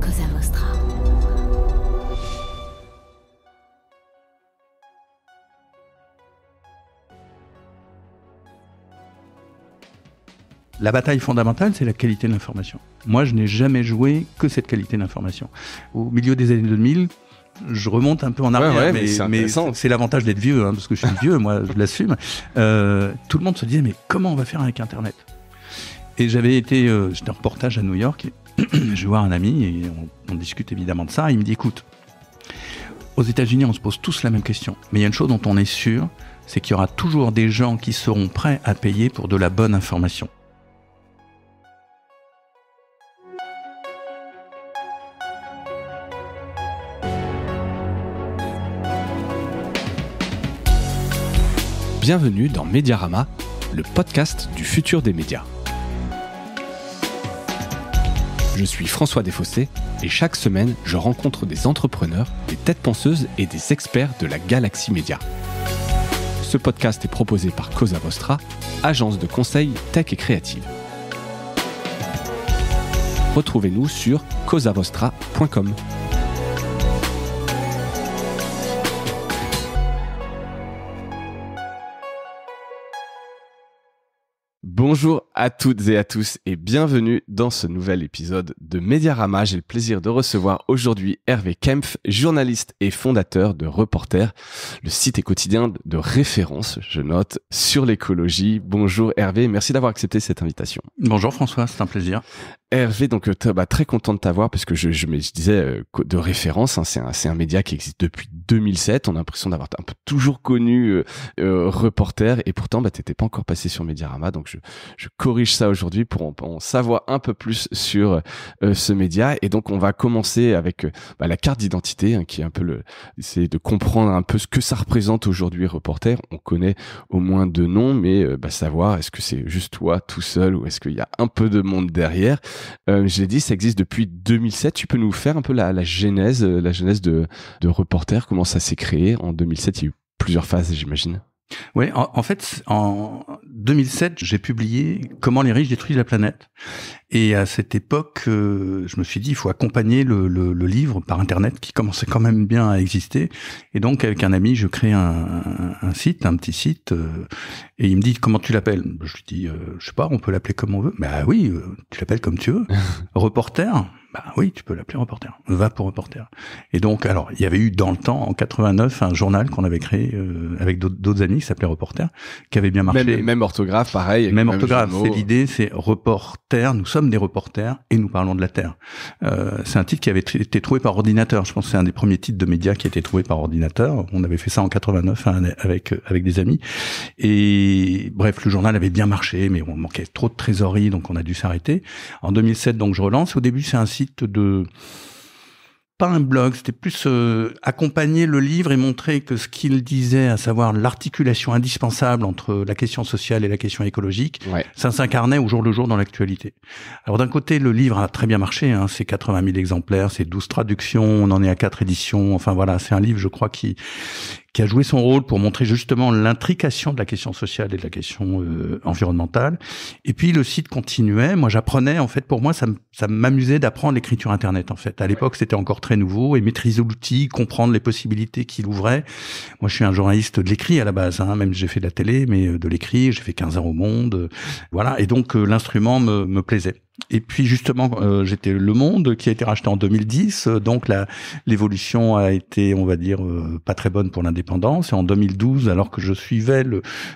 Cosa Vostra. La bataille fondamentale, c'est la qualité de l'information. Moi, je n'ai jamais joué que cette qualité d'information. Au milieu des années 2000, je remonte un peu en arrière, mais c'est l'avantage d'être vieux, parce que je suis vieux, moi, je l'assume. Tout le monde se disait, mais comment on va faire avec Internet ? Et j'étais en reportage à New York, et je vais voir un ami, et on discute évidemment de ça. Il me dit, écoute, aux États-Unis, on se pose tous la même question, mais il y a une chose dont on est sûr, c'est qu'il y aura toujours des gens qui seront prêts à payer pour de la bonne information. Bienvenue dans Mediarama, le podcast du futur des médias. Je suis François Desfossés et chaque semaine, je rencontre des entrepreneurs, des têtes penseuses et des experts de la galaxie média. Ce podcast est proposé par Cosa Vostra, agence de conseil tech et créative. Retrouvez-nous sur cosavostra.com. Bonjour à toutes et à tous et bienvenue dans ce nouvel épisode de Mediarama. J'ai le plaisir de recevoir aujourd'hui Hervé Kempf, journaliste et fondateur de Reporter, le site et quotidien de référence, je note, sur l'écologie. Bonjour Hervé, merci d'avoir accepté cette invitation. Bonjour François, c'est un plaisir. Hervé, donc très content de t'avoir parce que je disais de référence, c'est un média qui existe depuis 2007. On a l'impression d'avoir un peu toujours connu Reporter et pourtant t'étais pas encore passé sur Mediarama, donc je corrige ça aujourd'hui pour en savoir un peu plus sur ce média. Et donc on va commencer avec la carte d'identité, qui est un peu c'est de comprendre un peu ce que ça représente aujourd'hui Reporter. On connaît au moins deux noms, mais savoir est-ce que c'est juste toi tout seul ou est-ce qu'il y a un peu de monde derrière. Je l'ai dit, ça existe depuis 2007. Tu peux nous faire un peu la genèse de Reporter, comment ça s'est créé en 2007? Il y a eu plusieurs phases, j'imagine. Oui, en fait, en 2007, j'ai publié « Comment les riches détruisent la planète ». Et à cette époque, je me suis dit, il faut accompagner le livre par Internet qui commençait quand même bien à exister. Et donc, avec un ami, je crée un petit site, et il me dit, comment tu l'appelles? Je lui dis, je sais pas, on peut l'appeler comme on veut. Bah oui, tu l'appelles comme tu veux. Reporter? Bah oui, tu peux l'appeler Reporter. Va pour Reporter. Et donc, alors, il y avait eu dans le temps, en 89, un journal qu'on avait créé avec d'autres amis qui s'appelait Reporter, qui avait bien marché. Même orthographe, pareil. Même orthographe. C'est l'idée, c'est Reporter. Nous sommes des reporters et nous parlons de la Terre. C'est un titre qui avait été trouvé par ordinateur. Je pense que c'est un des premiers titres de médias qui a été trouvé par ordinateur. On avait fait ça en 89 avec des amis. Et bref, le journal avait bien marché, mais on manquait trop de trésorerie, donc on a dû s'arrêter. En 2007, donc je relance. Au début, c'est un site pas un blog, c'était plus accompagner le livre et montrer que ce qu'il disait, à savoir l'articulation indispensable entre la question sociale et la question écologique, ça s'incarnait au jour le jour dans l'actualité. Alors d'un côté, le livre a très bien marché, c'est 80 000 exemplaires, c'est 12 traductions, on en est à 4 éditions, enfin voilà, c'est un livre, je crois, qui a joué son rôle pour montrer justement l'intrication de la question sociale et de la question environnementale. Et puis le site continuait. Moi, j'apprenais, en fait, pour moi, ça m'amusait d'apprendre l'écriture Internet, en fait. À l'époque, c'était encore très nouveau, et maîtriser l'outil, comprendre les possibilités qu'il ouvrait. Moi, je suis un journaliste de l'écrit à la base, même j'ai fait de la télé, mais de l'écrit, j'ai fait 15 ans au Monde, voilà. Et donc, l'instrument me plaisait. Et puis justement, j'étais Le Monde qui a été racheté en 2010, donc l'évolution a été, on va dire, pas très bonne pour l'indépendance. Et en 2012, alors que je suivais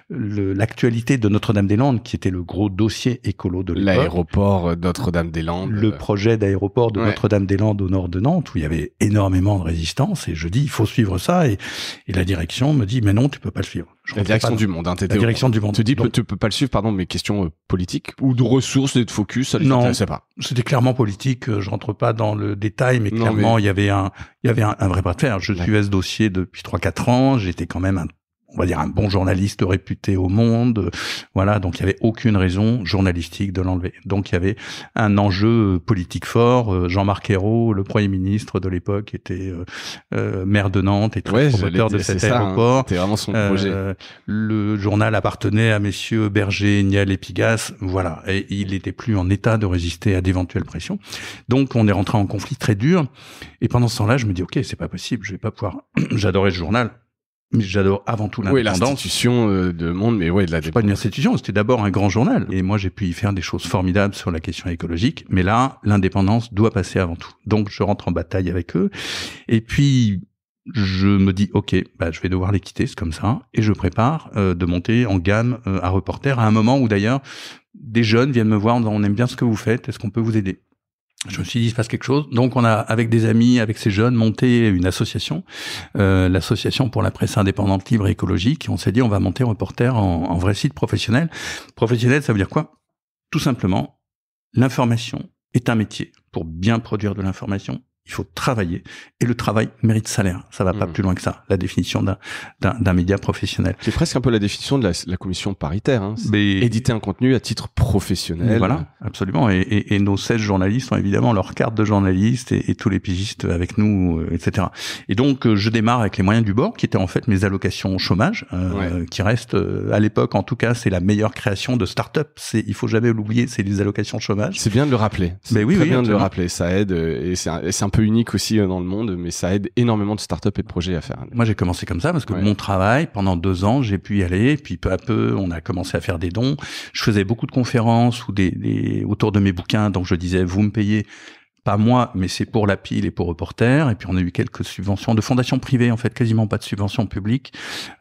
l'actualité de Notre-Dame-des-Landes, qui était le gros dossier écolo de l'époque, l'aéroport Notre-Dame-des-Landes, le projet d'aéroport de Notre-Dame-des-Landes au nord de Nantes, où il y avait énormément de résistance, et je dis il faut suivre ça, et la direction me dit mais non, tu peux pas le suivre. La direction du Monde, la direction du Monde. Tu dis tu peux pas le suivre, pardon, mais questions politiques ou de ressources et de focus, ça les intéressait pas. C'était clairement politique, je rentre pas dans le détail, mais clairement il y avait un vrai bras de fer. Je suivais ce dossier depuis 3-4 ans, j'étais quand même on va dire un bon journaliste réputé au monde, voilà, donc il y avait aucune raison journalistique de l'enlever. Donc il y avait un enjeu politique fort. Jean-Marc Ayrault, le Premier ministre de l'époque, était maire de Nantes et très promoteur de cet aéroport. C'était vraiment son projet. Le journal appartenait à messieurs Berger, Niel et Pigasse, voilà, et il n'était plus en état de résister à d'éventuelles pressions. Donc on est rentré en conflit très dur, et pendant ce temps-là, je me dis ok, c'est pas possible, je vais pas pouvoir. J'adorais ce journal. Mais j'adore avant tout l'indépendance. Oui, l'institution de Monde, mais ouais, de la c'est pas une institution, c'était d'abord un grand journal. Et moi, j'ai pu y faire des choses formidables sur la question écologique. Mais là, l'indépendance doit passer avant tout. Donc, je rentre en bataille avec eux. Et puis, je me dis, ok, je vais devoir les quitter, c'est comme ça. Et je prépare de monter en gamme à Reporter, à un moment où d'ailleurs, des jeunes viennent me voir en disant, on aime bien ce que vous faites, est-ce qu'on peut vous aider ? Je me suis dit, il se passe quelque chose. Donc, on a, avec des amis, avec ces jeunes, monté une association, l'association pour la presse indépendante, libre et écologique. Et on s'est dit, on va monter Reporter en vrai site professionnel. Professionnel, ça veut dire quoi ? Tout simplement, l'information est un métier. Pour bien produire de l'information, il faut travailler. Et le travail mérite salaire. Ça va pas plus loin que ça. La définition d'un média professionnel. C'est presque un peu la définition de la commission paritaire. Hein. Éditer un contenu à titre professionnel. Voilà, absolument. Et nos 16 journalistes ont évidemment leur carte de journaliste et tous les pigistes avec nous, etc. Et donc, je démarre avec les moyens du bord, qui étaient en fait mes allocations chômage, qui restent, à l'époque, en tout cas, c'est la meilleure création de start-up. Il faut jamais l'oublier, c'est les allocations chômage. C'est bien de le rappeler. C'est oui, très bien de le rappeler. Ça aide, et c'est un peu unique aussi dans le monde, mais ça aide énormément de start-up et de projets à faire. Moi, j'ai commencé comme ça parce que mon travail, pendant 2 ans, j'ai pu y aller, puis peu à peu, on a commencé à faire des dons. Je faisais beaucoup de conférences ou autour de mes bouquins, donc je disais, vous me payez, pas moi, mais c'est pour la pile et pour Reporter. Et puis on a eu quelques subventions de fondations privées, en fait, quasiment pas de subventions publiques,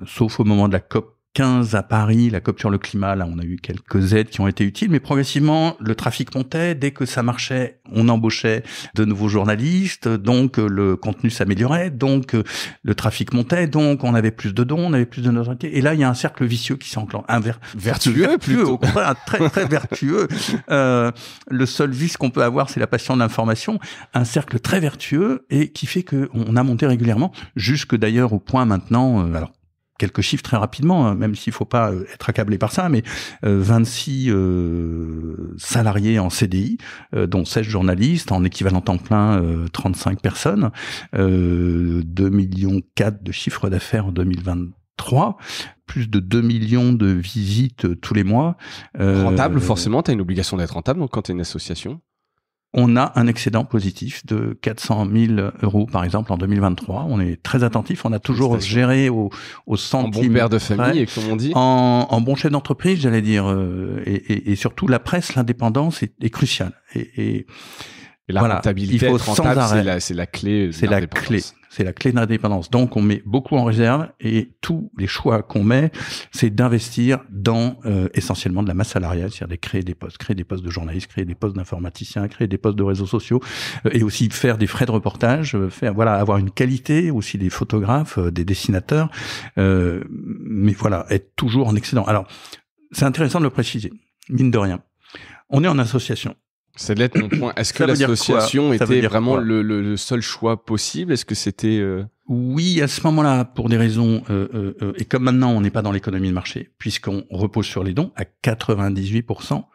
sauf au moment de la COP 15 à Paris, la COP sur le climat, là, on a eu quelques aides qui ont été utiles, mais progressivement, le trafic montait. Dès que ça marchait, on embauchait de nouveaux journalistes, donc le contenu s'améliorait, donc le trafic montait, donc on avait plus de dons, on avait plus de notoriété. Et là, il y a un cercle vicieux qui s'enclenche. Vertueux, plutôt. Au contraire, très, très vertueux. Le seul vice qu'on peut avoir, c'est la passion de l'information. Un cercle très vertueux et qui fait qu'on a monté régulièrement, jusque d'ailleurs au point maintenant, alors, quelques chiffres très rapidement, même s'il faut pas être accablé par ça, mais 26 salariés en CDI, dont 16 journalistes, en équivalent temps plein 35 personnes, 2,4 millions de chiffre d'affaires en 2023, plus de 2 millions de visites tous les mois. Rentable, forcément, tu as une obligation d'être rentable, donc quand tu es une association. On a un excédent positif de 400 000 euros, par exemple, en 2023. On est très attentif. On a toujours géré au centime. En bon père de famille, comme on dit. En bon chef d'entreprise, j'allais dire. Et surtout, la presse, l'indépendance est cruciale. Et la rentabilité, être rentable, c'est la clé. C'est la clé. C'est la clé de l'indépendance. Donc, on met beaucoup en réserve et tous les choix qu'on met, c'est d'investir dans essentiellement de la masse salariale, c'est-à-dire créer des postes de journalistes, créer des postes d'informaticiens, créer des postes de réseaux sociaux et aussi faire des frais de reportage, avoir une qualité, aussi des photographes, des dessinateurs, mais voilà, être toujours en excédent. Alors, c'est intéressant de le préciser, mine de rien. On est en association. C'est l'être mon point. Est-ce que l'association était vraiment le seul choix possible ? Est-ce que c'était... Oui, à ce moment-là, pour des raisons... et comme maintenant, on n'est pas dans l'économie de marché, puisqu'on repose sur les dons, à 98%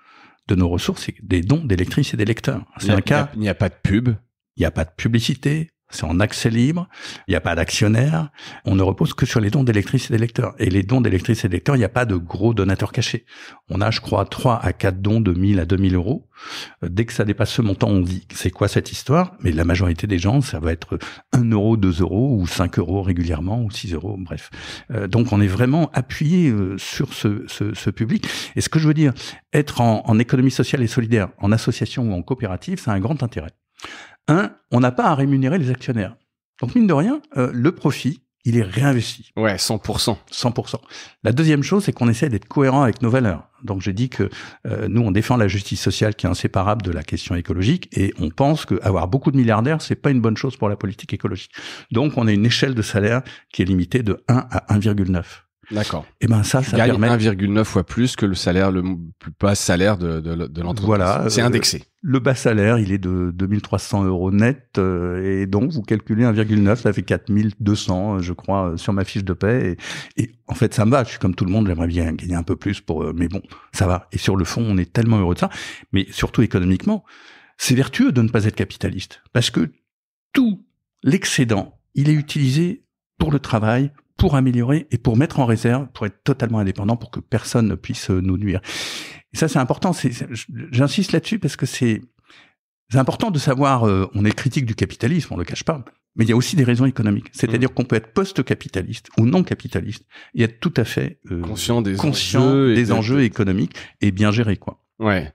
de nos ressources, c'est des dons des lectrices et des lecteurs. C'est un cas... Il n'y a pas de pub. Il n'y a pas de publicité. C'est en accès libre, il n'y a pas d'actionnaire, on ne repose que sur les dons des lectrices et des lecteurs. Et les dons des lectrices et des lecteurs, il n'y a pas de gros donateurs cachés. On a, je crois, 3 à 4 dons de 1 000 à 2 000 euros. Dès que ça dépasse ce montant, on dit, c'est quoi cette histoire ? Mais la majorité des gens, ça va être 1 euro, 2 euros, ou 5 euros régulièrement, ou 6 euros, bref. Donc on est vraiment appuyé sur ce public. Et ce que je veux dire, être en économie sociale et solidaire, en association ou en coopérative, ça a un grand intérêt. On n'a pas à rémunérer les actionnaires. Donc, mine de rien, le profit, il est réinvesti. Ouais, 100%. 100%. La deuxième chose, c'est qu'on essaie d'être cohérent avec nos valeurs. Donc, j'ai dit que nous, on défend la justice sociale qui est inséparable de la question écologique et on pense qu'avoir beaucoup de milliardaires, c'est pas une bonne chose pour la politique écologique. Donc, on a une échelle de salaire qui est limitée de 1 à 1,9. D'accord. Et ben ça permet 1,9 fois plus que le salaire, le plus bas salaire de l'entreprise. Voilà. C'est indexé. Le bas salaire, il est de 2300 € net, et donc vous calculez 1,9, ça fait 4200, je crois, sur ma fiche de paie. Et en fait, ça me va. Je suis comme tout le monde, j'aimerais bien gagner un peu plus mais bon, ça va. Et sur le fond, on est tellement heureux de ça. Mais surtout économiquement, c'est vertueux de ne pas être capitaliste, parce que tout l'excédent, il est utilisé pour le travail, pour améliorer et pour mettre en réserve, pour être totalement indépendant, pour que personne ne puisse nous nuire. Et ça, c'est important. J'insiste là-dessus parce que c'est important de savoir. On est critique du capitalisme, on le cache pas, mais il y a aussi des raisons économiques. C'est-à-dire qu'on peut être post-capitaliste ou non capitaliste et être tout à fait conscient des enjeux économiques et bien géré, quoi. Ouais.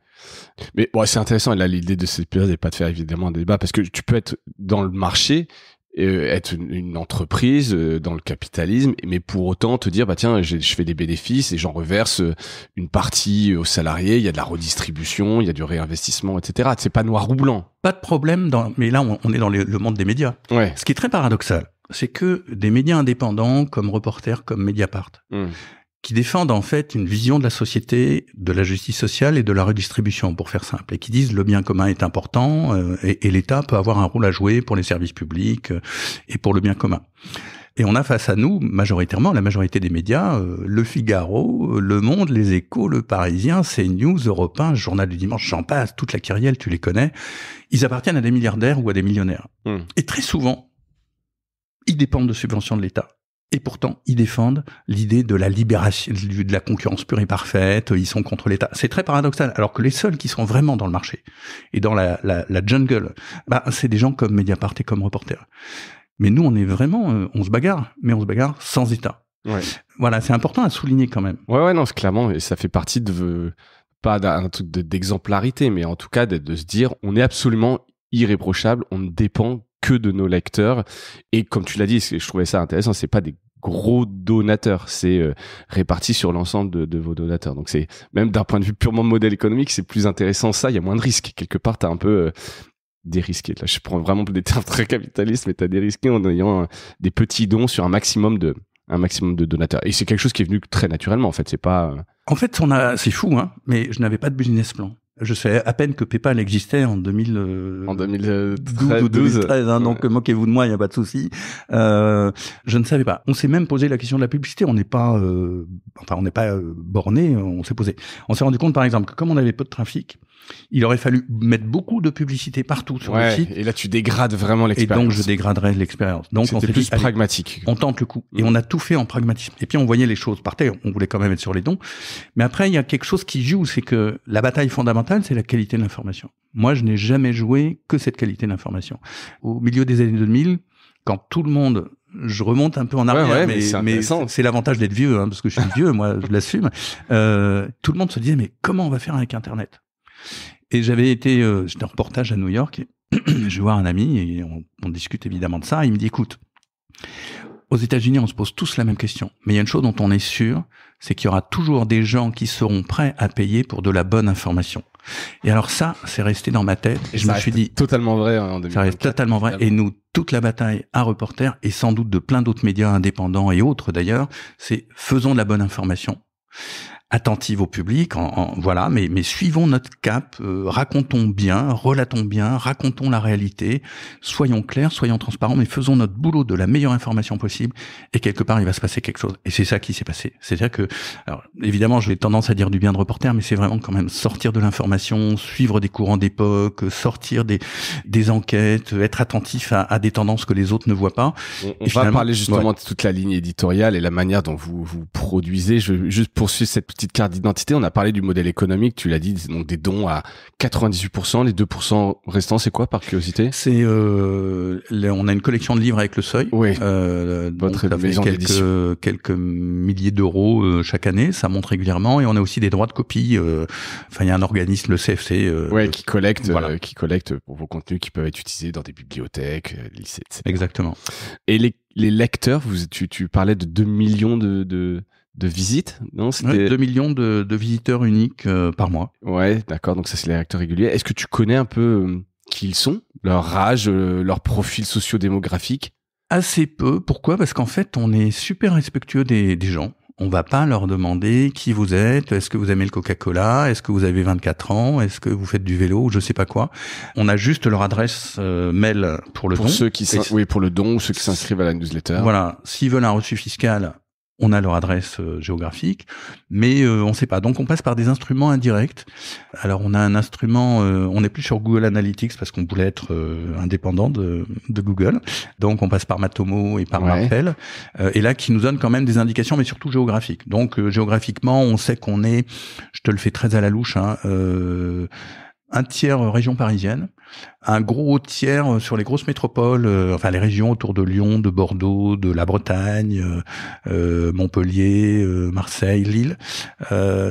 Mais bon, c'est intéressant. Là, l'idée de cet épisode n'est pas de faire évidemment un débat parce que tu peux être dans le marché, être une entreprise dans le capitalisme, mais pour autant te dire bah tiens, je fais des bénéfices et j'en reverse une partie aux salariés. Il y a de la redistribution, il y a du réinvestissement, etc. C'est pas noir ou blanc. Pas de problème. Mais là, on est dans le monde des médias. Ouais. Ce qui est très paradoxal, c'est que des médias indépendants comme Reporter, comme Mediapart, qui défendent en fait une vision de la société, de la justice sociale et de la redistribution, pour faire simple, et qui disent le bien commun est important et l'État peut avoir un rôle à jouer pour les services publics et pour le bien commun. Et on a face à nous, majoritairement, la majorité des médias, Le Figaro, Le Monde, Les Échos, Le Parisien, CNews, Europe 1, Journal du Dimanche, j'en passe, toute la kyrielle, tu les connais. Ils appartiennent à des milliardaires ou à des millionnaires. Et très souvent, ils dépendent de subventions de l'État. Et pourtant, ils défendent l'idée de la libération, de la concurrence pure et parfaite, ils sont contre l'État. C'est très paradoxal, alors que les seuls qui sont vraiment dans le marché et dans la jungle, c'est des gens comme Mediapart et comme Reporter. Mais nous, on est vraiment, on se bagarre, mais on se bagarre sans État. Ouais. Voilà, c'est important à souligner quand même. Ouais, non, c'est clairement, et ça fait partie pas d'un truc d'exemplarité, mais en tout cas de se dire, on est absolument irréprochable, on ne dépend que de nos lecteurs. Et comme tu l'as dit, je trouvais ça intéressant, c'est pas des gros donateurs, c'est réparti sur l'ensemble de vos donateurs. Donc c'est, même d'un point de vue purement modèle économique, c'est plus intéressant ça, il y a moins de risques. Quelque part, t'as un peu dérisqué. Là, je prends vraiment des termes très capitalistes, mais t'as dérisqué en ayant des petits dons sur un maximum de donateurs. Et c'est quelque chose qui est venu très naturellement, en fait. C'est pas... En fait, c'est fou, hein, mais je n'avais pas de business plan. Je savais à peine que PayPal existait en 2012 ou 2013, hein, donc moquez-vous de moi, il n'y a pas de souci. Je ne savais pas. On s'est même posé la question de la publicité. On n'est pas, borné. On s'est rendu compte, par exemple, que comme on avait peu de trafic, il aurait fallu mettre beaucoup de publicité partout sur le site. Et là, tu dégrades vraiment l'expérience. Et donc, je dégraderais l'expérience. Donc, c'était plus pragmatique. On tente le coup. Et on a tout fait en pragmatisme. Et puis, on voyait les choses partir. On voulait quand même être sur les dons. Mais après, il y a quelque chose qui joue, c'est que la bataille fondamentale, c'est la qualité de l'information. Moi, je n'ai jamais joué que cette qualité de l'information. Au milieu des années 2000, quand tout le monde, je remonte un peu en arrière, mais c'est l'avantage d'être vieux, hein, parce que je suis vieux, moi, je l'assume. Tout le monde se disait, mais comment on va faire avec Internet? Et j'étais en reportage à New York, et je vais voir un ami, et on discute évidemment de ça. Il me dit, écoute, aux États-Unis, on se pose tous la même question. Mais il y a une chose dont on est sûr, c'est qu'il y aura toujours des gens qui seront prêts à payer pour de la bonne information. Et alors ça, c'est resté dans ma tête. Et je me suis dit, totalement vrai en 2024. Ça reste totalement vrai. Et nous, toute la bataille à Reporter, et sans doute de plein d'autres médias indépendants et autres d'ailleurs, c'est faisons de la bonne information. Attentive au public, voilà, mais suivons notre cap, racontons bien, relatons bien, racontons la réalité, soyons clairs, soyons transparents, mais faisons notre boulot de la meilleure information possible, et quelque part il va se passer quelque chose. Et c'est ça qui s'est passé. C'est-à-dire que, alors évidemment, j'ai tendance à dire du bien de Reporter, mais c'est vraiment quand même sortir de l'information, suivre des courants d'époque, sortir des enquêtes, être attentif à des tendances que les autres ne voient pas. On va parler justement de toute la ligne éditoriale et la manière dont vous produisez. Je veux juste poursuivre cette petite carte d'identité. On a parlé du modèle économique, tu l'as dit, donc des dons à 98%, les 2% restants, c'est quoi par curiosité? C'est on a une collection de livres avec le Seuil. Oui. Donc ça fait quelques milliers d'euros chaque année, ça monte régulièrement, et on a aussi des droits de copie. Enfin, il y a un organisme, le CFC, qui collecte pour vos contenus qui peuvent être utilisés dans des bibliothèques, lycées, etc. Exactement. Et les lecteurs, tu parlais de 2 millions de visites, non? C'était 2 millions de visiteurs uniques par mois. Ouais, d'accord. Donc ça, c'est les lecteurs réguliers. Est-ce que tu connais un peu qui ils sont, leur âge, leur profil socio-démographique? Assez peu. Pourquoi? Parce qu'en fait, on est super respectueux des gens. On va pas leur demander qui vous êtes, est-ce que vous aimez le Coca-Cola, est-ce que vous avez 24 ans, est-ce que vous faites du vélo, je sais pas quoi. On a juste leur adresse mail pour le don. Pour ceux qui pour le don ou ceux qui s'inscrivent à la newsletter. Voilà, s'ils veulent un reçu fiscal, on a leur adresse géographique, mais on sait pas. Donc on passe par des instruments indirects. Alors on a un instrument, on n'est plus sur Google Analytics parce qu'on voulait être indépendant de Google. Donc on passe par Matomo et par Martel, et là qui nous donne quand même des indications, mais surtout géographiques. Donc géographiquement, on sait qu'on est, je te le fais très à la louche, un tiers région parisienne, un gros tiers sur les grosses métropoles, enfin les régions autour de Lyon, de Bordeaux, de la Bretagne, Montpellier, Marseille, Lille.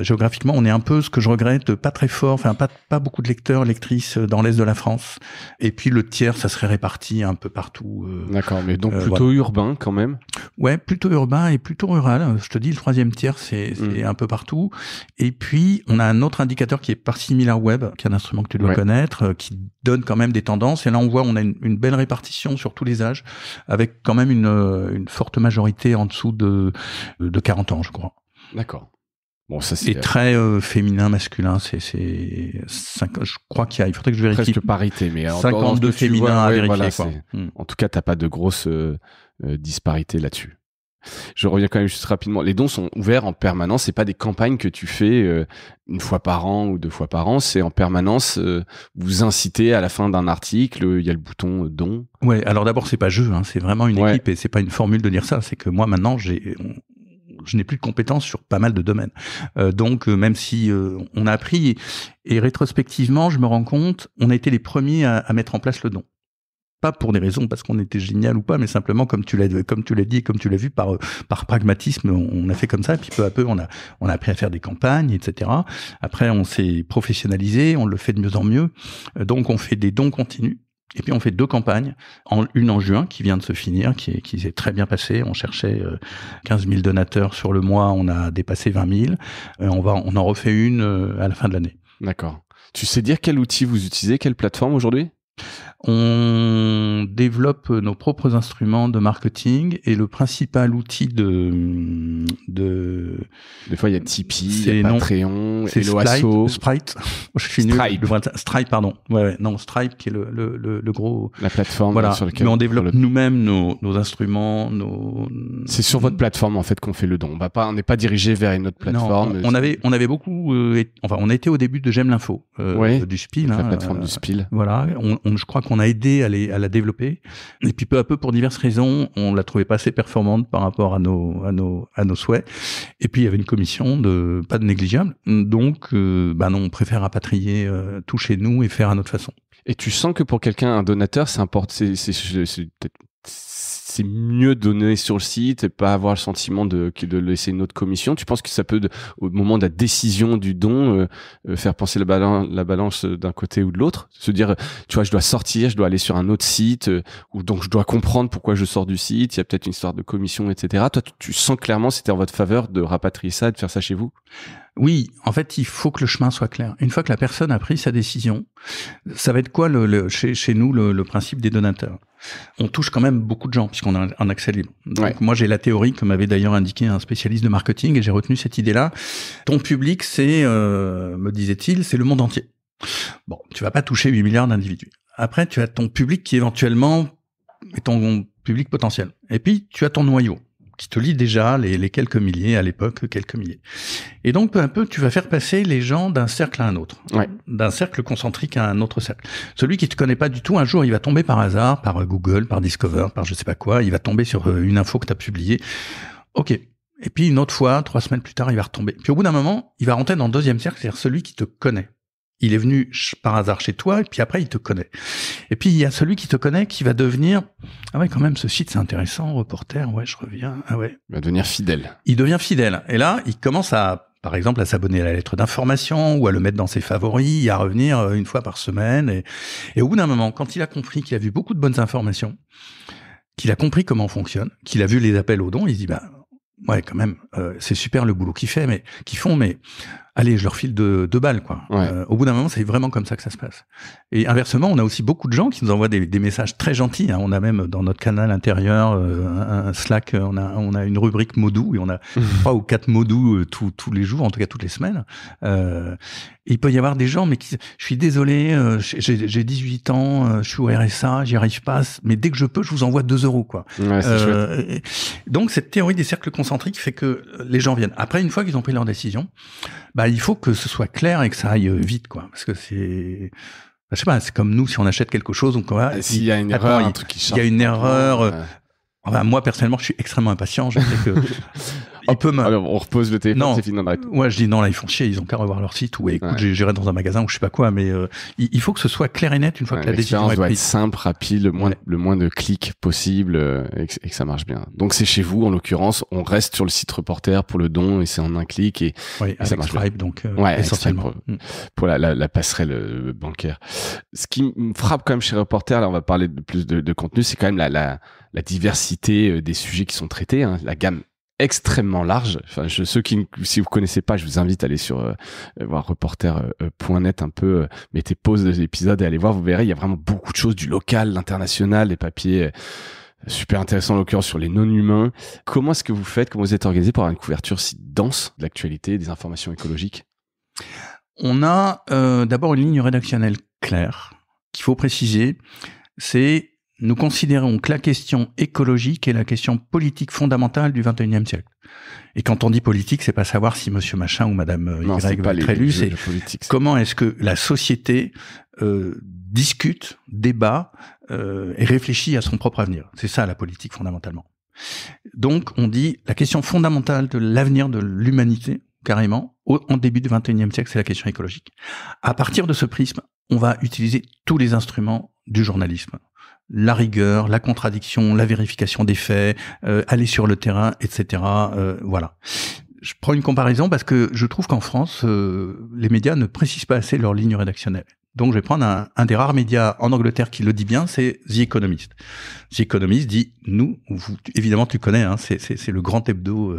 Géographiquement, on est un peu, ce que je regrette, pas très fort, enfin pas beaucoup de lecteurs, lectrices dans l'est de la France. Et puis le tiers, ça serait réparti un peu partout. D'accord, mais donc plutôt urbain quand même. Ouais, plutôt urbain et plutôt rural. Je te dis, le troisième tiers, c'est un peu partout. Et puis, on a un autre indicateur qui est par SimilarWeb, qui est un instrument que tu dois connaître, qui donne quand même des tendances. Et là, on voit, on a une belle répartition sur tous les âges, avec quand même une forte majorité en dessous de 40 ans, je crois. D'accord. Bon, ça c'est. Et très féminin, masculin. Je crois il faudrait que je vérifie. Presque parité, mais 52 féminins à vérifier. Voilà, quoi. En tout cas, t'as pas de grosse disparité là-dessus. Je reviens quand même juste rapidement. Les dons sont ouverts en permanence. C'est pas des campagnes que tu fais une fois par an ou 2 fois par an. C'est en permanence. Vous incitez à la fin d'un article. Il y a le bouton don. Ouais. Alors d'abord, c'est pas jeu. C'est vraiment une équipe et c'est pas une formule de dire ça. C'est que moi maintenant, je n'ai plus de compétences sur pas mal de domaines. Donc même si on a appris et rétrospectivement, je me rends compte, on a été les premiers à mettre en place le don. Pas pour des raisons parce qu'on était génial ou pas, mais simplement comme tu l'as dit, comme tu l'as vu par pragmatisme, on a fait comme ça. Et puis peu à peu, on a appris à faire des campagnes, etc. Après, on s'est professionnalisé, on le fait de mieux en mieux. Donc, on fait des dons continus. Et puis on fait 2 campagnes, une en juin qui vient de se finir, qui s'est très bien passée. On cherchait 15 000 donateurs sur le mois, on a dépassé 20 000. On en refait une à la fin de l'année. D'accord. Tu sais dire quel outil vous utilisez, quelle plateforme aujourd'hui ? On développe nos propres instruments de marketing et le principal outil de des fois il y a Tipeee, il y a Patreon, Helloasso, Sprite. Je suis nul. Stripe, pardon. Ouais, non, Stripe qui est le gros. La plateforme sur laquelle. Mais on développe nous-mêmes nos instruments, C'est sur votre plateforme en fait qu'on fait le don. On n'est pas dirigé vers une autre plateforme. Non, on avait beaucoup. On a été au début de J'aime l'info, du Spiel. La plateforme du Spiel. Voilà. Je crois qu'on a aidé à la développer. Et puis peu à peu, pour diverses raisons, on l'a trouvée pas assez performante par rapport à nos souhaits. Et puis il y avait une commission pas de négligeable. Donc, non, on préfère rapatrier tout chez nous et faire à notre façon. Et tu sens que pour quelqu'un, un donateur, c'est mieux donner sur le site et pas avoir le sentiment de laisser une autre commission. Tu penses que ça peut, au moment de la décision du don, faire penser la balance d'un côté ou de l'autre? Se dire, tu vois, je dois sortir, je dois aller sur un autre site, ou donc je dois comprendre pourquoi je sors du site, il y a peut-être une histoire de commission, etc. Toi, tu sens clairement c'était en votre faveur de rapatrier ça et de faire ça chez vous? Oui, en fait, il faut que le chemin soit clair. Une fois que la personne a pris sa décision, ça va être quoi chez nous le principe des donateurs? On touche quand même beaucoup de gens puisqu'on a un accès libre. Donc moi, j'ai la théorie que m'avait d'ailleurs indiqué un spécialiste de marketing et j'ai retenu cette idée-là. Ton public, c'est, me disait-il, c'est le monde entier. Bon, tu vas pas toucher 8 milliards d'individus. Après, tu as ton public qui éventuellement est ton public potentiel. Et puis, tu as ton noyau qui te lie déjà les quelques milliers, à l'époque, quelques milliers. Et donc, peu à peu, tu vas faire passer les gens d'un cercle à un autre. D'un cercle concentrique à un autre cercle. Celui qui te connaît pas du tout, un jour, il va tomber par hasard, par Google, par Discover, par je sais pas quoi, il va tomber sur une info que tu as publiée. OK. Et puis, une autre fois, 3 semaines plus tard, il va retomber. Puis, au bout d'un moment, il va rentrer dans le 2e cercle, c'est-à-dire celui qui te connaît. Il est venu par hasard chez toi, et puis après, il te connaît. Et puis, il y a celui qui te connaît qui va devenir, ah ouais, quand même, ce site, c'est intéressant, reporter, ouais, je reviens, ah ouais. Il va devenir fidèle. Il devient fidèle. Et là, il commence par exemple, à s'abonner à la lettre d'information, ou à le mettre dans ses favoris, à revenir une fois par semaine. Et au bout d'un moment, quand il a compris qu'il a vu beaucoup de bonnes informations, qu'il a compris comment on fonctionne, qu'il a vu les appels aux dons, il se dit, Ouais, quand même. C'est super le boulot qu'ils font, mais allez, je leur file deux balles, quoi. Ouais. Au bout d'un moment, c'est vraiment comme ça que ça se passe. Et inversement, on a aussi beaucoup de gens qui nous envoient des messages très gentils. Hein. On a même dans notre canal intérieur un Slack, on a une rubrique mots doux et on a 3 ou 4 mots doux tous les jours, en tout cas toutes les semaines. Il peut y avoir des gens, mais je suis désolé, j'ai 18 ans, je suis au RSA, j'y arrive pas, mais dès que je peux, je vous envoie 2 €, quoi. Ouais, c'est chouette. Donc cette théorie des cercles concentriques fait que les gens viennent. Après, une fois qu'ils ont pris leur décision, bah il faut que ce soit clair et que ça aille vite, quoi, parce que c'est, je sais pas, c'est comme nous si on achète quelque chose, donc s'il y a une erreur, un truc qui change. Il y a une erreur. Enfin, moi personnellement, je suis extrêmement impatient. Je sais que Alors, on repose le téléphone, c'est fini. Ouais, je dis non, là ils font chier, ils ont qu'à revoir leur site ou écoute, j'irai dans un magasin ou je sais pas quoi, mais il faut que ce soit clair et net une fois que la décision est prise. L'expérience doit être simple, rapide, le moins de clics possible et que ça marche bien. Donc c'est chez vous en l'occurrence, on reste sur le site Reporter pour le don et c'est en un clic et ça marche Stripe, donc essentiellement pour la passerelle bancaire. Ce qui me frappe quand même chez Reporter, là on va parler de plus de contenu, c'est quand même la diversité des sujets qui sont traités, hein, la gamme extrêmement large. Enfin, si vous connaissez pas, je vous invite à aller sur voir reporter.net un peu, mettez pause de l'épisode et allez voir, vous verrez, il y a vraiment beaucoup de choses, du local, l'international, les papiers super intéressants en l'occurrence sur les non-humains. Comment est-ce que vous faites, comment vous êtes organisé pour avoir une couverture si dense de l'actualité, des informations écologiques? On a d'abord une ligne rédactionnelle claire qu'il faut préciser, c'est nous considérons que la question écologique est la question politique fondamentale du XXIe siècle. Et quand on dit politique, c'est pas savoir si monsieur machin ou madame Y va être élu, c'est comment est-ce que la société discute, débat et réfléchit à son propre avenir. C'est ça la politique fondamentalement. Donc on dit la question fondamentale de l'avenir de l'humanité, carrément, en début du XXIe siècle, c'est la question écologique. À partir de ce prisme, on va utiliser tous les instruments du journalisme. La rigueur, la contradiction, la vérification des faits, aller sur le terrain, etc. Voilà. Je prends une comparaison parce que je trouve qu'en France, les médias ne précisent pas assez leur ligne rédactionnelle. Donc je vais prendre un des rares médias en Angleterre qui le dit bien, c'est The Economist. The Economist dit, évidemment tu connais, hein, c'est le grand hebdo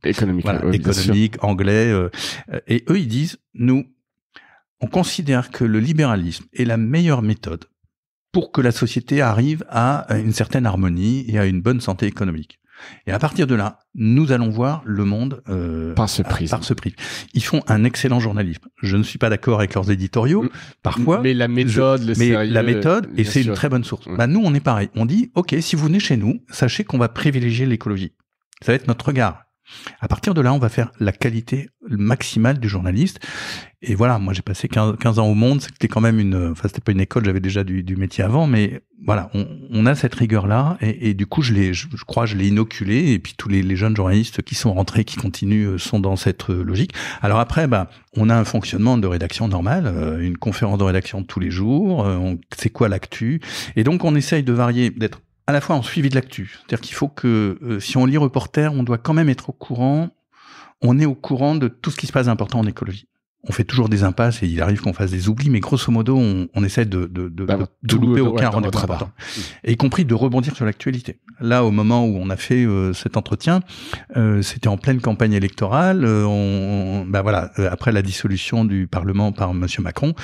économique, économique, anglais, et eux ils disent, nous, on considère que le libéralisme est la meilleure méthode pour que la société arrive à une certaine harmonie et à une bonne santé économique. Et à partir de là, nous allons voir le monde par ce prisme. Ils font un excellent journalisme. Je ne suis pas d'accord avec leurs éditoriaux, parfois. Mais la méthode, la méthode, et c'est une très bonne source. Bah, nous, on est pareil. On dit, OK, si vous venez chez nous, sachez qu'on va privilégier l'écologie. Ça va être notre regard. À partir de là, on va faire la qualité maximale du journaliste. Et voilà, moi j'ai passé 15 ans au Monde, c'était quand même c'était pas une école, j'avais déjà du métier avant, mais voilà, on a cette rigueur-là, et du coup je crois je l'ai inoculé, et puis tous les jeunes journalistes qui sont rentrés, qui continuent, sont dans cette logique. Alors après, on a un fonctionnement de rédaction normal, une conférence de rédaction tous les jours, c'est quoi l'actu, et donc on essaye de varier, d'être à la fois en suivi de l'actu. C'est-à-dire qu'il faut que, si on lit Reporter, on doit quand même être au courant, on est au courant de tout ce qui se passe d'important en écologie. On fait toujours des impasses et il arrive qu'on fasse des oublis, mais grosso modo, on essaie de louper aucun rendez-vous important. Et y compris de rebondir sur l'actualité. Là, au moment où on a fait cet entretien, c'était en pleine campagne électorale, après la dissolution du Parlement par monsieur Macron,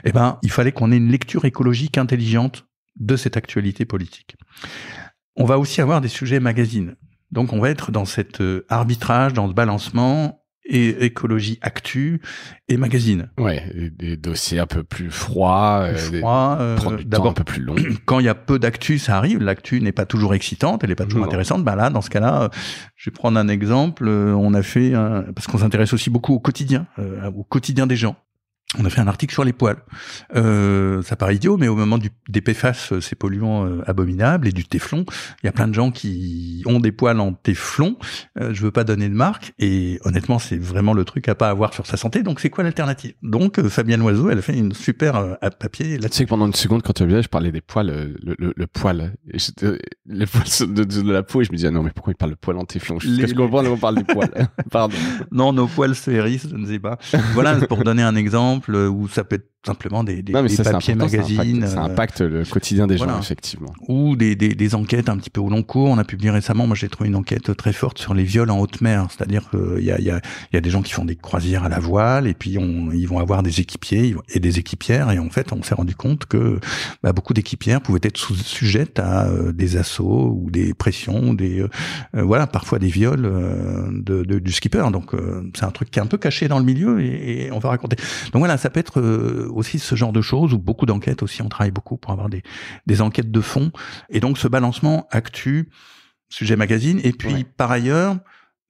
il fallait qu'on ait une lecture écologique intelligente de cette actualité politique. On va aussi avoir des sujets magazines. Donc on va être dans cet arbitrage, dans ce balancement, et écologie actu et magazine. Ouais, des dossiers un peu plus froids, d'abord un peu plus longs. Quand il y a peu d'actu, ça arrive. L'actu n'est pas toujours excitante, elle n'est pas toujours intéressante. Là, dans ce cas-là, je vais prendre un exemple. On a fait, parce qu'on s'intéresse aussi beaucoup au quotidien des gens. On a fait un article sur les poils. Ça paraît idiot, mais au moment des PFAS, ces polluants abominables, et du téflon, il y a plein de gens qui ont des poils en téflon. Je veux pas donner de marque, et honnêtement, c'est vraiment le truc à pas avoir sur sa santé. Donc, c'est quoi l'alternative? Donc, Fabienne Loiseau, elle a fait une super papier là-dessus. Tu sais que pendant une seconde, quand tu as vu, je parlais des poils, le poil, et les poils de la peau, et je me disais, non, mais pourquoi il parle de poils en téflon? Je comprends, on parle des poils. Pardon. Non, nos poils se hérissent, je ne sais pas. Voilà, pour donner un exemple. exemple, ou ça peut être simplement des ça, papiers, magazines. Ça impacte le quotidien des voilà. gens, effectivement. Ou des enquêtes un petit peu au long cours. On a publié récemment, moi j'ai trouvé une enquête très forte sur les viols en haute mer. C'est-à-dire qu'il y a des gens qui font des croisières à la voile et puis ils vont avoir des équipiers et des équipières. Et en fait, on s'est rendu compte que beaucoup d'équipières pouvaient être sujettes à des assauts ou des pressions, parfois des viols du skipper. Donc c'est un truc qui est un peu caché dans le milieu et on va raconter. Donc voilà, ça peut être aussi ce genre de choses, ou beaucoup d'enquêtes aussi, on travaille beaucoup pour avoir des enquêtes de fond, et donc ce balancement actu, sujet magazine, et puis par ailleurs,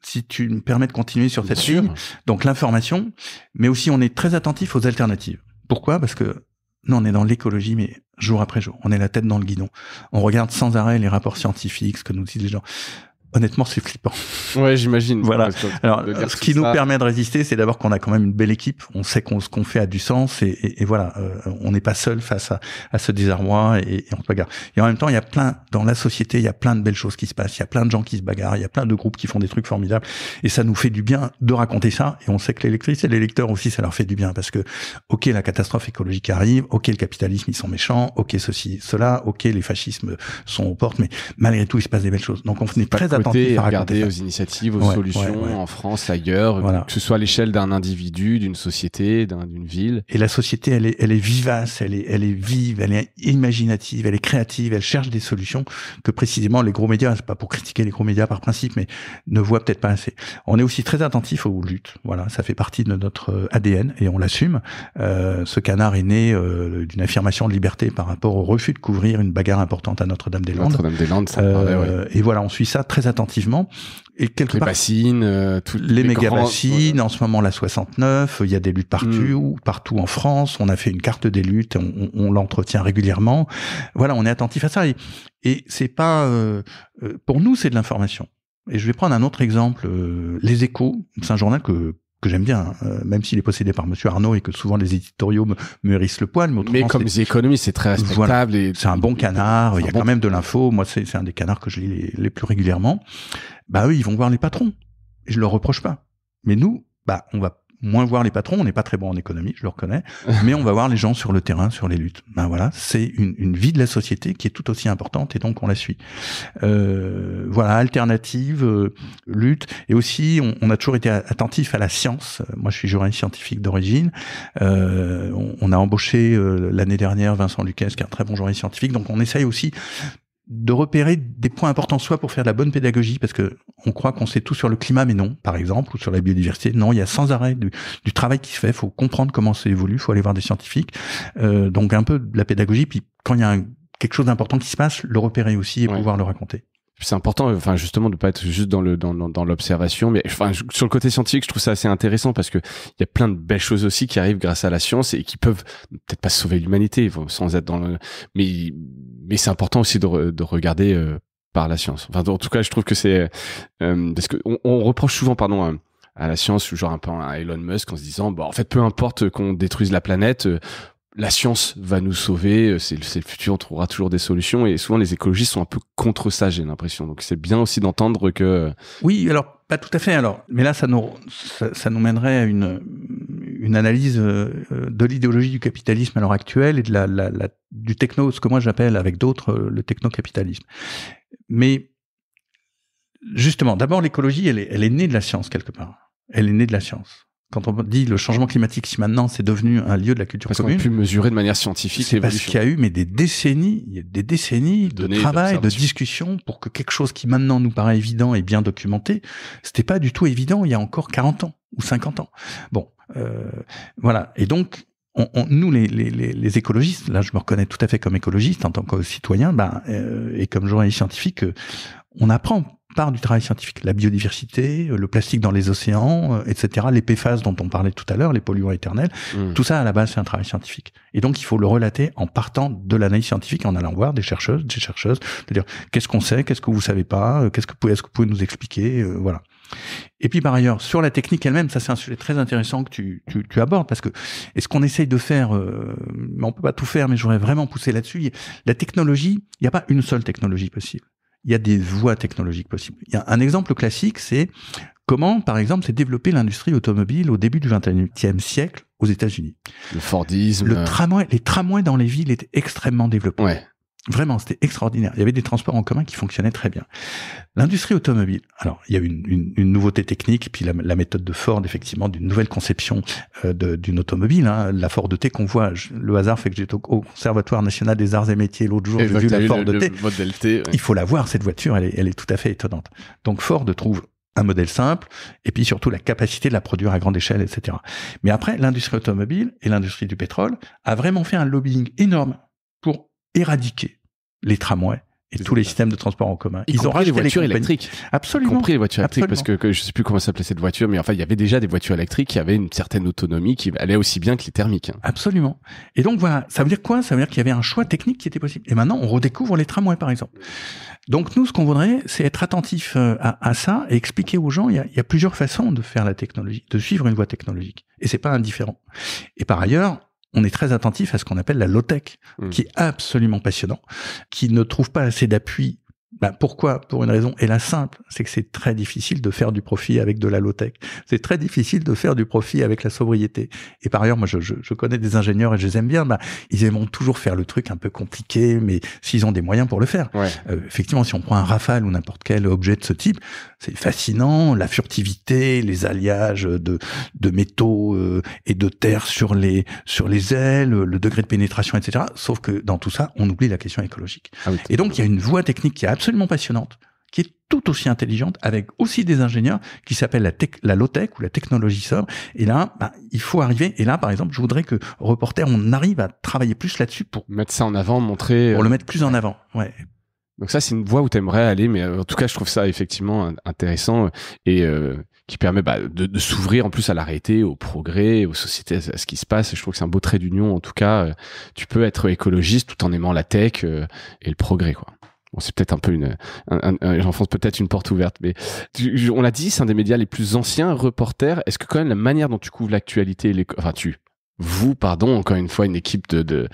si tu me permets de continuer sur cette ligne, donc l'information, mais aussi on est très attentif aux alternatives. Pourquoi ? Parce que nous on est dans l'écologie, mais jour après jour, on est la tête dans le guidon, on regarde sans arrêt les rapports scientifiques, ce que nous disent les gens. Honnêtement, c'est flippant. Ouais, j'imagine. Voilà. Alors, ce qui nous permet de résister, c'est d'abord qu'on a quand même une belle équipe. On sait ce qu'on fait a du sens et voilà. On n'est pas seul face à ce désarroi et on se bagarre. Et en même temps, dans la société, il y a plein de belles choses qui se passent. Il y a plein de gens qui se bagarrent. Il y a plein de groupes qui font des trucs formidables. Et ça nous fait du bien de raconter ça. Et on sait que les lectrices et les lecteurs aussi, ça leur fait du bien parce que, ok, la catastrophe écologique arrive. Ok, le capitalisme, ils sont méchants. Ok, ceci, cela. Ok, les fascismes sont aux portes. Mais malgré tout, il se passe des belles choses. Donc, on est très attentif à regarder aux initiatives, aux solutions en France, ailleurs, que ce soit à l'échelle d'un individu, d'une société, d'une ville. Et la société, elle est vivace, elle est vive, elle est imaginative, elle est créative, elle cherche des solutions que précisément les gros médias, c'est pas pour critiquer les gros médias par principe, mais ne voient peut-être pas assez. On est aussi très attentif aux luttes. Voilà, ça fait partie de notre ADN et on l'assume. Ce canard est né d'une affirmation de liberté par rapport au refus de couvrir une bagarre importante à Notre-Dame-des-Landes. Notre-Dame-des-Landes, ça parlait, Et voilà, on suit ça très attentivement. Et quelque part, bassines, les méga bassines, en ce moment la 69, il y a des luttes partout en France. On a fait une carte des luttes, on l'entretient régulièrement. Voilà, on est attentif à ça. Et c'est pas, pour nous, c'est de l'information. Et je vais prendre un autre exemple. Les Échos, c'est un journal que j'aime bien, même s'il est possédé par Monsieur Arnaud et que souvent les éditoriaux me hérissent le poil. Mais comme les économies, c'est très respectable. Voilà. C'est un bon canard, il y a quand même de l'info. Moi, c'est un des canards que je lis les plus régulièrement. Eux, ils vont voir les patrons. Et je leur reproche pas. Mais nous, on va moins voir les patrons. On n'est pas très bon en économie, je le reconnais. Mais on va voir les gens sur le terrain, sur les luttes. Voilà, c'est une vie de la société qui est tout aussi importante et donc on la suit. Voilà, alternative, lutte. Et aussi, on a toujours été attentif à la science. Moi, je suis journaliste scientifique d'origine. On a embauché l'année dernière Vincent Luquès, qui est un très bon journaliste scientifique. Donc, on essaye aussi de repérer des points importants, soit pour faire de la bonne pédagogie, parce que on croit qu'on sait tout sur le climat, mais non, par exemple, ou sur la biodiversité. Non, il y a sans arrêt du travail qui se fait. Il faut comprendre comment ça évolue. Il faut aller voir des scientifiques. Donc un peu de la pédagogie. Puis quand il y a quelque chose d'important qui se passe, le repérer aussi et pouvoir le raconter. C'est important, justement, de pas être juste dans l'observation, mais sur le côté scientifique, je trouve ça assez intéressant parce que il y a plein de belles choses aussi qui arrivent grâce à la science et qui peuvent peut-être pas sauver l'humanité sans être mais c'est important aussi de regarder par la science. En tout cas, je trouve que c'est parce que on reproche souvent, à la science, genre un peu à Elon Musk, en se disant, en fait, peu importe qu'on détruise la planète. La science va nous sauver, c'est le futur, on trouvera toujours des solutions et souvent les écologistes sont un peu contre ça, j'ai l'impression. Donc c'est bien aussi d'entendre que... Oui, alors pas tout à fait. Mais là ça nous mènerait à une analyse de l'idéologie du capitalisme à l'heure actuelle et de du techno, ce que moi j'appelle avec d'autres le techno-capitalisme. Mais justement, d'abord l'écologie, elle est née de la science quelque part. Elle est née de la science. Quand on dit le changement climatique, si maintenant c'est devenu un lieu de la culture commune, parce qu'on a pu mesurer de manière scientifique c'est parce qu'il y a eu des décennies de travail, de discussion pour que quelque chose qui maintenant nous paraît évident et bien documenté, c'était pas du tout évident il y a encore 40 ans ou 50 ans. Bon, voilà. Et donc nous les écologistes, là je me reconnais tout à fait comme écologiste en tant que citoyen, et comme journaliste scientifique, on apprend part du travail scientifique, la biodiversité, le plastique dans les océans, etc., les PFAS dont on parlait tout à l'heure, les polluants éternels, tout ça à la base c'est un travail scientifique. Et donc il faut le relater en partant de l'analyse scientifique, en allant voir des chercheuses, c'est-à-dire qu'est-ce qu'on sait, qu'est-ce que vous savez pas, est-ce que vous pouvez nous expliquer, voilà. Et puis par ailleurs, sur la technique elle-même, ça c'est un sujet très intéressant que tu abordes, parce que est-ce qu'on essaye de faire, mais on peut pas tout faire, mais j'aurais vraiment poussé là-dessus. La technologie, il n'y a pas une seule technologie possible. Il y a des voies technologiques possibles. Il y a un exemple classique, c'est comment, par exemple, s'est développée l'industrie automobile au début du XXIe siècle aux États-Unis. Le Fordisme. Les tramways dans les villes étaient extrêmement développés. Ouais. Vraiment, c'était extraordinaire. Il y avait des transports en commun qui fonctionnaient très bien. L'industrie automobile. Alors, il y a eu une nouveauté technique, et puis la méthode de Ford, effectivement, d'une nouvelle conception d'une automobile. Hein. La Ford T qu'on voit, le hasard fait que j'étais au Conservatoire national des arts et métiers l'autre jour, j'ai vu la Ford T. Modèle T, ouais. Il faut la voir, cette voiture, elle est tout à fait étonnante. Donc, Ford trouve un modèle simple, et puis surtout la capacité de la produire à grande échelle, etc. Mais après, l'industrie automobile et l'industrie du pétrole a vraiment fait un lobbying énorme pour éradiquer les tramways et tous les systèmes de transport en commun. Ils ont racheté les voitures électriques. Absolument. Y compris les voitures électriques, parce que je sais plus comment s'appelait cette voiture, mais enfin, il y avait déjà des voitures électriques qui avaient une certaine autonomie qui allait aussi bien que les thermiques. Hein. Absolument. Et donc voilà, ça veut dire quoi? Ça veut dire qu'il y avait un choix technique qui était possible. Et maintenant, on redécouvre les tramways, par exemple. Donc nous, ce qu'on voudrait, c'est être attentif à ça et expliquer aux gens, il y a plusieurs façons de faire la technologie, de suivre une voie technologique. Et c'est pas indifférent. Et par ailleurs, on est très attentif à ce qu'on appelle la low-tech, qui est absolument passionnant, qui ne trouve pas assez d'appui. Pourquoi? Pour une raison, et la simple, c'est que c'est très difficile de faire du profit avec de la low-tech. C'est très difficile de faire du profit avec la sobriété. Et par ailleurs, moi, je connais des ingénieurs et je les aime bien. Ils aiment toujours faire le truc un peu compliqué, mais s'ils ont des moyens pour le faire. Ouais. Effectivement, si on prend un Rafale ou n'importe quel objet de ce type, c'est fascinant, la furtivité, les alliages de métaux et de terre sur les ailes, le degré de pénétration, etc. Sauf que dans tout ça, on oublie la question écologique. Ah oui, et donc, il y a une voie technique qui est absolument passionnante, qui est tout aussi intelligente, avec aussi des ingénieurs, qui s'appelle la low-tech ou la technologie sobre. Et là, il faut arriver. Et là, par exemple, je voudrais que Reporter, on arrive à travailler plus là-dessus pour mettre ça en avant, montrer... Pour le mettre plus en avant, ouais. Donc ça, c'est une voie où tu aimerais aller, mais en tout cas, je trouve ça effectivement intéressant et qui permet de s'ouvrir en plus à la réalité, au progrès, aux sociétés, à ce qui se passe. Et je trouve que c'est un beau trait d'union. En tout cas, tu peux être écologiste tout en aimant la tech et le progrès, quoi. Bon, c'est peut-être un peu j'enfonce peut-être une porte ouverte, mais on l'a dit, c'est un des médias les plus anciens, Reporter. Est-ce que quand même la manière dont tu couvres l'actualité, encore une fois, une équipe de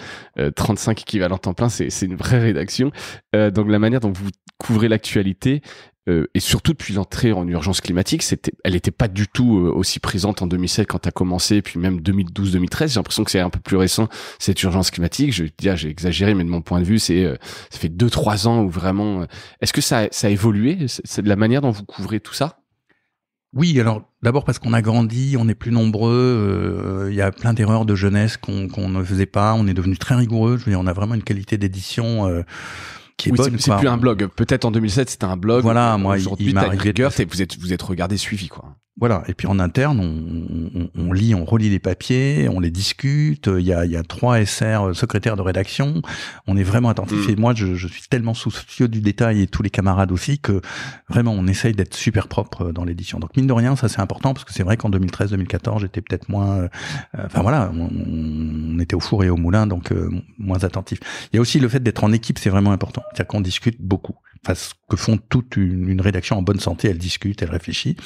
35 équivalents temps plein, c'est une vraie rédaction. Donc la manière dont vous couvrez l'actualité, et surtout depuis l'entrée en urgence climatique, elle était pas du tout aussi présente en 2007 quand t'as commencé, puis même 2012-2013. J'ai l'impression que c'est un peu plus récent, cette urgence climatique. Je dis, j'ai exagéré, mais de mon point de vue, ça fait 2-3 ans où vraiment, est-ce que ça a évolué? C'est de la manière dont vous couvrez tout ça? Oui, alors d'abord parce qu'on a grandi, on est plus nombreux, il y a plein d'erreurs de jeunesse qu'on ne faisait pas, on est devenu très rigoureux, je veux dire, on a vraiment une qualité d'édition qui est bonne. C'est plus un blog. Peut-être en 2007 c'était un blog. Voilà, moi aujourd'hui t'as une rigueur, vous êtes regardé, suivi, quoi. Voilà, et puis en interne, on lit, on relit les papiers, on les discute, il y a 3 SR secrétaires de rédaction, on est vraiment attentifs, et moi je suis tellement soucieux du détail, et tous les camarades aussi, que vraiment on essaye d'être super propre dans l'édition. Donc mine de rien, ça c'est important, parce que c'est vrai qu'en 2013-2014, j'étais peut-être moins... on était au four et au moulin, donc moins attentif. Il y a aussi le fait d'être en équipe, c'est vraiment important, c'est-à-dire qu'on discute beaucoup. Enfin, ce que font toute une rédaction en bonne santé, elle discute, elle réfléchit.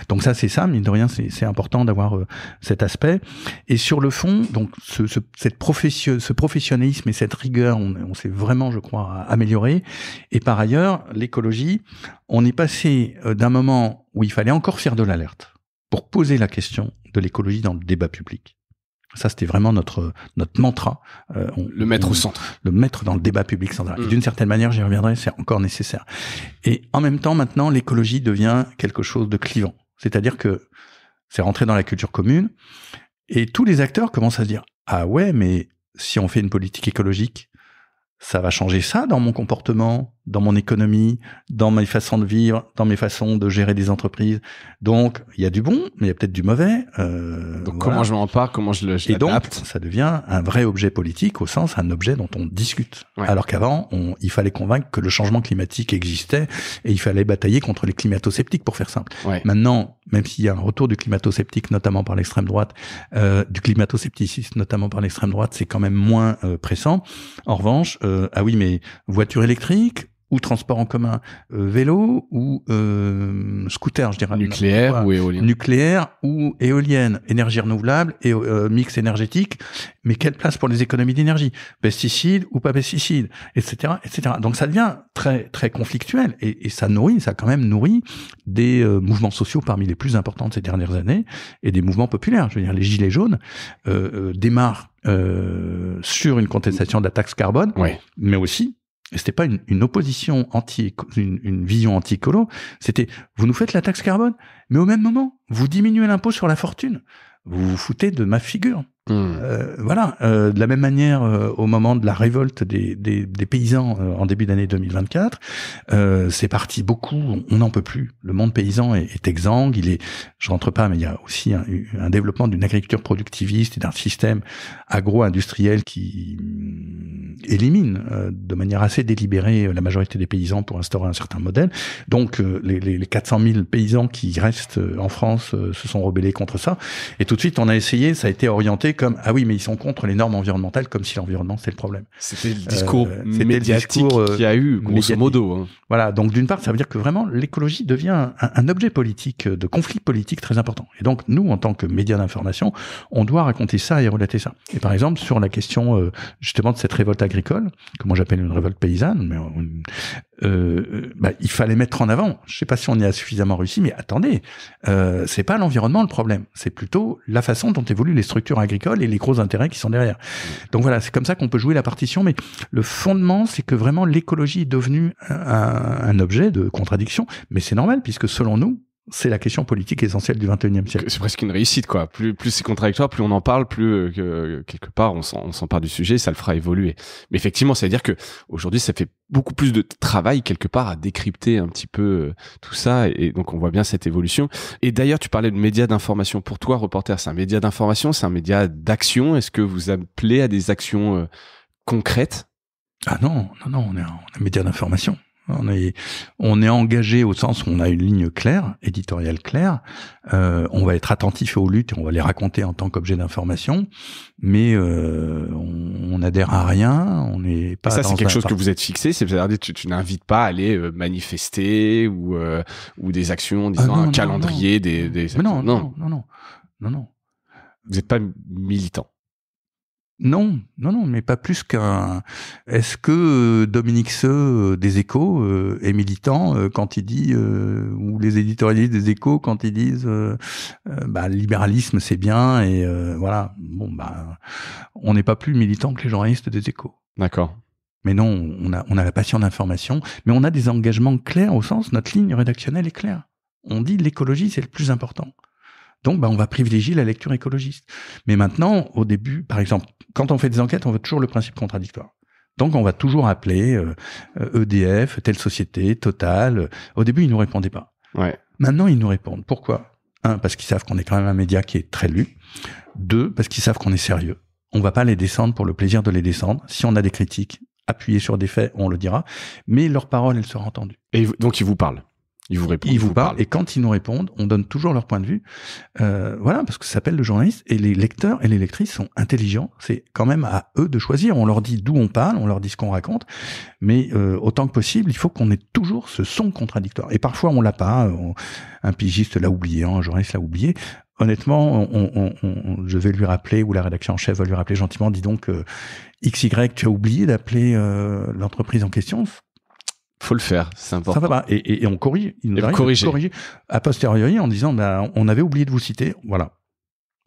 Donc ça, c'est ça, mine de rien, c'est important d'avoir cet aspect. Et sur le fond, donc ce professionnalisme et cette rigueur, on s'est vraiment, je crois, amélioré. Et par ailleurs, l'écologie, on est passé d'un moment où il fallait encore faire de l'alerte pour poser la question de l'écologie dans le débat public. Ça, c'était vraiment notre mantra. Le mettre au centre. Le mettre dans le débat public sans arrêt. Et d'une certaine manière, j'y reviendrai, c'est encore nécessaire. Et en même temps, maintenant, l'écologie devient quelque chose de clivant. C'est-à-dire que c'est rentré dans la culture commune et tous les acteurs commencent à se dire « Ah ouais, mais si on fait une politique écologique, ça va changer ça dans mon comportement, dans mon économie, dans mes façons de vivre, dans mes façons de gérer des entreprises. Donc, il y a du bon, mais il y a peut-être du mauvais. Donc, comment je m'en empare, comment je l'adapte. Et donc, ça devient un vrai objet politique, au sens un objet dont on discute. Ouais. Alors qu'avant, il fallait convaincre que le changement climatique existait et il fallait batailler contre les climato-sceptiques, pour faire simple. Ouais. Maintenant, même s'il y a un retour du climato-sceptique, notamment par l'extrême droite, du climato-scepticisme, notamment par l'extrême droite, c'est quand même moins pressant. En revanche, ah oui, mais voiture électrique, ou transport en commun, vélo ou scooter, je dirais. Nucléaire ou éolien. Nucléaire ou éolienne, énergie renouvelable et mix énergétique. Mais quelle place pour les économies d'énergie? Pesticides ou pas pesticides, etc., etc. Donc ça devient très très conflictuel et ça a quand même nourri des mouvements sociaux parmi les plus importants de ces dernières années et des mouvements populaires. Je veux dire, les gilets jaunes démarrent sur une contestation de la taxe carbone, mais aussi. Et c'était pas une opposition une vision anti-écolo, c'était vous nous faites la taxe carbone, mais au même moment, vous diminuez l'impôt sur la fortune. Vous vous foutez de ma figure. Voilà. De la même manière, au moment de la révolte des paysans en début d'année 2024, c'est parti beaucoup. On n'en peut plus. Le monde paysan est exsangue. Je rentre pas, mais il y a aussi un développement d'une agriculture productiviste et d'un système agro-industriel qui élimine de manière assez délibérée la majorité des paysans pour instaurer un certain modèle. Donc, les 400 000 paysans qui restent en France se sont rebellés contre ça. Et tout de suite, on a essayé, ça a été orienté comme ah oui, mais ils sont contre les normes environnementales, comme si l'environnement c'était le problème. C'était le discours médiatique qu'il y a eu, grosso modo. Hein. Voilà, donc d'une part, ça veut dire que vraiment l'écologie devient un objet politique, de conflit politique très important. Et donc nous, en tant que médias d'information, on doit raconter ça et relater ça. Et par exemple, sur la question justement de cette révolte agricole, que moi j'appelle une révolte paysanne, mais il fallait mettre en avant. Je sais pas si on y a suffisamment réussi, mais attendez, c'est pas l'environnement le problème, c'est plutôt la façon dont évoluent les structures agricoles et les gros intérêts qui sont derrière. Donc voilà, c'est comme ça qu'on peut jouer la partition, mais le fondement, c'est que vraiment l'écologie est devenue un objet de contradiction, mais c'est normal, puisque selon nous, c'est la question politique essentielle du 21e siècle. C'est presque une réussite, quoi. Plus c'est contradictoire, plus on en parle, plus quelque part on s'empare du sujet, ça le fera évoluer. Mais effectivement, ça veut dire que aujourd'hui, ça fait beaucoup plus de travail quelque part à décrypter un petit peu tout ça, et donc on voit bien cette évolution. Et d'ailleurs, tu parlais de médias d'information. Pour toi, Reporter, c'est un média d'information, c'est un média d'action. Est-ce que vous appelez à des actions concrètes? Ah non, on est un média d'information. On est engagé au sens où on a une ligne claire, éditoriale claire. On va être attentif aux luttes et on va les raconter en tant qu'objet d'information, mais on n'adhère à rien. On n'est pas. Et ça, c'est quelque chose que vous êtes fixé. C'est-à-dire, tu n'invites pas à aller manifester ou des actions, disons un calendrier des. Non. Vous n'êtes pas militant. Non, mais pas plus qu'un. Est-ce que Dominique Seux des Échos est militant quand il dit ou les éditorialistes des Échos quand ils disent le libéralisme c'est bien et voilà. Bon on n'est pas plus militant que les journalistes des Échos. D'accord. Mais non, on a la passion d'information, mais on a des engagements clairs au sens notre ligne rédactionnelle est claire. On dit l'écologie c'est le plus important. Donc, on va privilégier la lecture écologiste. Mais maintenant, au début, par exemple, quand on fait des enquêtes, on veut toujours le principe contradictoire. Donc, on va toujours appeler EDF, telle société, Total. Au début, ils nous répondaient pas. Ouais. Maintenant, ils nous répondent. Pourquoi ? 1, parce qu'ils savent qu'on est quand même un média qui est très lu. 2, parce qu'ils savent qu'on est sérieux. On va pas les descendre pour le plaisir de les descendre. Si on a des critiques, appuyées sur des faits, on le dira. Mais leur parole, elle sera entendue. Et donc, ils vous parlent. Ils vous répondent. Ils vous parlent, et quand ils nous répondent, on donne toujours leur point de vue. Voilà, parce que ça s'appelle le journaliste, et les lecteurs et les lectrices sont intelligents. C'est quand même à eux de choisir. On leur dit d'où on parle, on leur dit ce qu'on raconte, mais autant que possible, il faut qu'on ait toujours ce son contradictoire. Et parfois, on l'a pas. Un pigiste l'a oublié, un journaliste l'a oublié. Honnêtement, je vais lui rappeler, ou la rédaction en chef va lui rappeler gentiment, dis donc, XY, tu as oublié d'appeler l'entreprise en question. Faut le faire, c'est important. Ça va pas. Et on corrige. Il nous arrive de corriger a posteriori en disant, on avait oublié de vous citer. Voilà.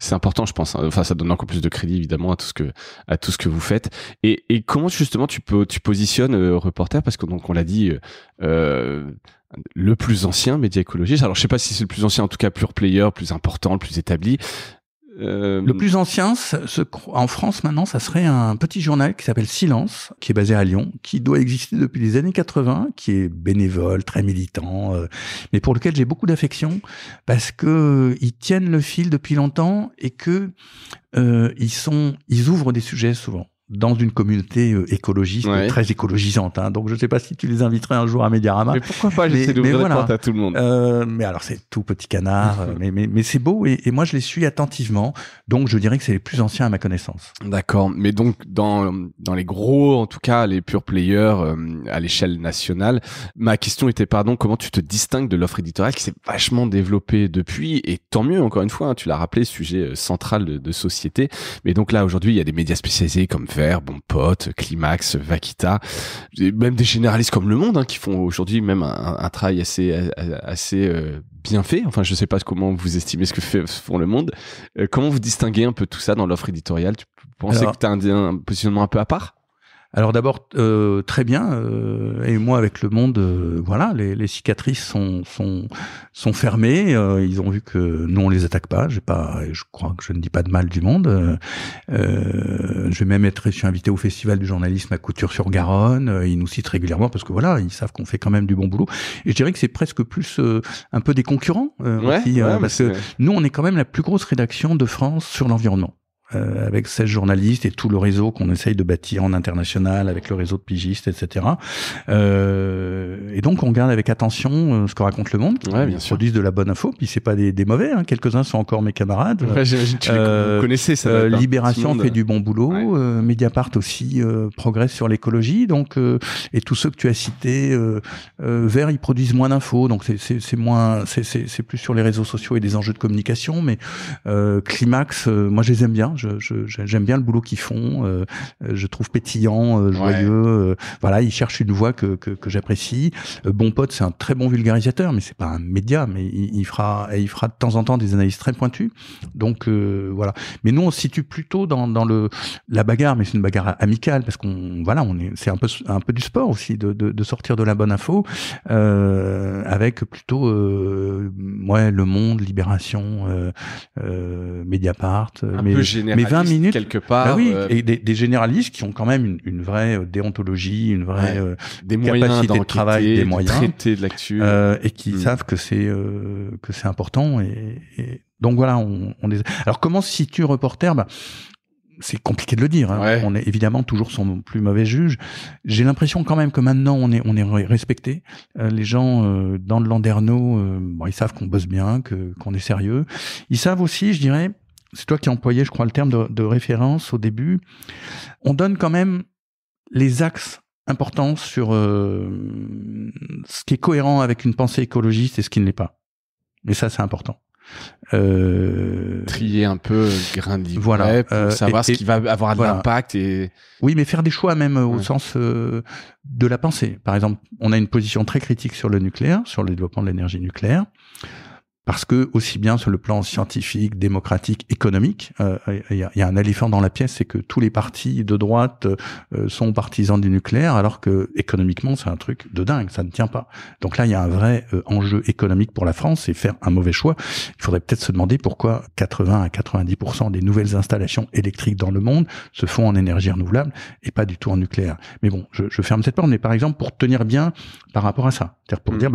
C'est important, je pense. Enfin, ça donne encore plus de crédit, évidemment, à tout ce que vous faites. Et comment, justement, tu positionnes Reporter? Parce que, donc, on l'a dit, le plus ancien média écologiste. Alors, je sais pas si c'est le plus ancien, en tout cas, pure player, plus important, le plus établi. Le plus ancien, en France maintenant, ça serait un petit journal qui s'appelle Silence, qui est basé à Lyon, qui doit exister depuis les années 80, qui est bénévole, très militant, mais pour lequel j'ai beaucoup d'affection parce que ils tiennent le fil depuis longtemps et que ils ouvrent des sujets souvent. dans une communauté écologiste, très écologisante. Hein. Donc je sais pas si tu les inviterais un jour à Mediarama. Mais pourquoi pas, j'essaie d'ouvrir la porte à tout le monde. Mais alors c'est tout petit canard, mais c'est beau et moi je les suis attentivement. Donc je dirais que c'est les plus anciens à ma connaissance. D'accord, mais donc dans les gros, en tout cas les pure players à l'échelle nationale, ma question était comment tu te distingues de l'offre éditoriale qui s'est vachement développée depuis, et tant mieux, encore une fois, hein, tu l'as rappelé, sujet central de société. Mais donc là aujourd'hui il y a des médias spécialisés comme Vert, Bon Pote, Climax, Vaquita, et même des généralistes comme Le Monde, hein, qui font aujourd'hui même un travail assez bien fait. Enfin, je sais pas comment vous estimez ce que font Le Monde. Comment vous distinguez un peu tout ça dans l'offre éditoriale? Tu pensais que tu as un positionnement un peu à part? Alors d'abord très bien, et moi avec Le Monde, voilà, les cicatrices sont fermées. Ils ont vu que nous on les attaque pas. Je crois que je ne dis pas de mal du Monde. Je vais même je suis invité au Festival du journalisme à Couture-sur-Garonne. Ils nous citent régulièrement parce que voilà, ils savent qu'on fait quand même du bon boulot. Et je dirais que c'est presque plus un peu des concurrents aussi, parce que nous on est quand même la plus grosse rédaction de France sur l'environnement. Avec 16 journalistes et tout le réseau qu'on essaye de bâtir en international, avec le réseau de pigistes, etc. Et donc on regarde avec attention ce que raconte Le Monde. Ils produisent de la bonne info, puis c'est pas des mauvais, hein. Quelques-uns sont encore mes camarades. Ouais, j'imagine que vous connaissez ça. Libération fait du bon boulot, Mediapart aussi progresse sur l'écologie, donc et tous ceux que tu as cités, Vert, ils produisent moins d'infos, donc c'est plus sur les réseaux sociaux et des enjeux de communication, mais Climax, moi je les aime bien. J'aime bien le boulot qu'ils font. Je trouve pétillant, joyeux. Voilà, ils cherchent une voix que j'apprécie. Bon Pote, c'est un très bon vulgarisateur, mais c'est pas un média. Mais il fera de temps en temps des analyses très pointues. Donc voilà. Mais nous, on se situe plutôt dans la bagarre, mais c'est une bagarre amicale parce c'est un peu du sport aussi de sortir de la bonne info avec plutôt Le Monde, Libération, Mediapart, mais 20 minutes quelque part. Et des généralistes qui ont quand même une vraie déontologie, une vraie des capacité de travail, des moyens, traiter de l'actu, et qui savent que c'est important. Et donc voilà, Alors comment se situe Reporter? C'est compliqué de le dire. Hein. On est évidemment toujours son plus mauvais juge. J'ai l'impression quand même que maintenant on est respecté. Les gens dans le Landerneau, ils savent qu'on bosse bien, qu'on est sérieux. Ils savent aussi, je dirais. C'est toi qui as employé, je crois, le terme de référence au début. On donne quand même les axes importants sur ce qui est cohérent avec une pensée écologiste et ce qui ne l'est pas. Et ça, c'est important. Trier un peu grain de livret pour savoir ce qui va avoir de l'impact. Oui, mais faire des choix même au sens de la pensée. Par exemple, on a une position très critique sur le nucléaire, sur le développement de l'énergie nucléaire. Parce que aussi bien sur le plan scientifique, démocratique, économique, il y a un éléphant dans la pièce, c'est que tous les partis de droite sont partisans du nucléaire, alors que économiquement c'est un truc de dingue, ça ne tient pas. Donc là il y a un vrai enjeu économique pour la France, c'est faire un mauvais choix. Il faudrait peut-être se demander pourquoi 80 à 90% des nouvelles installations électriques dans le monde se font en énergie renouvelable et pas du tout en nucléaire. Mais bon, je ferme cette porte, mais par exemple pour tenir bien par rapport à ça, c'est-à-dire pour dire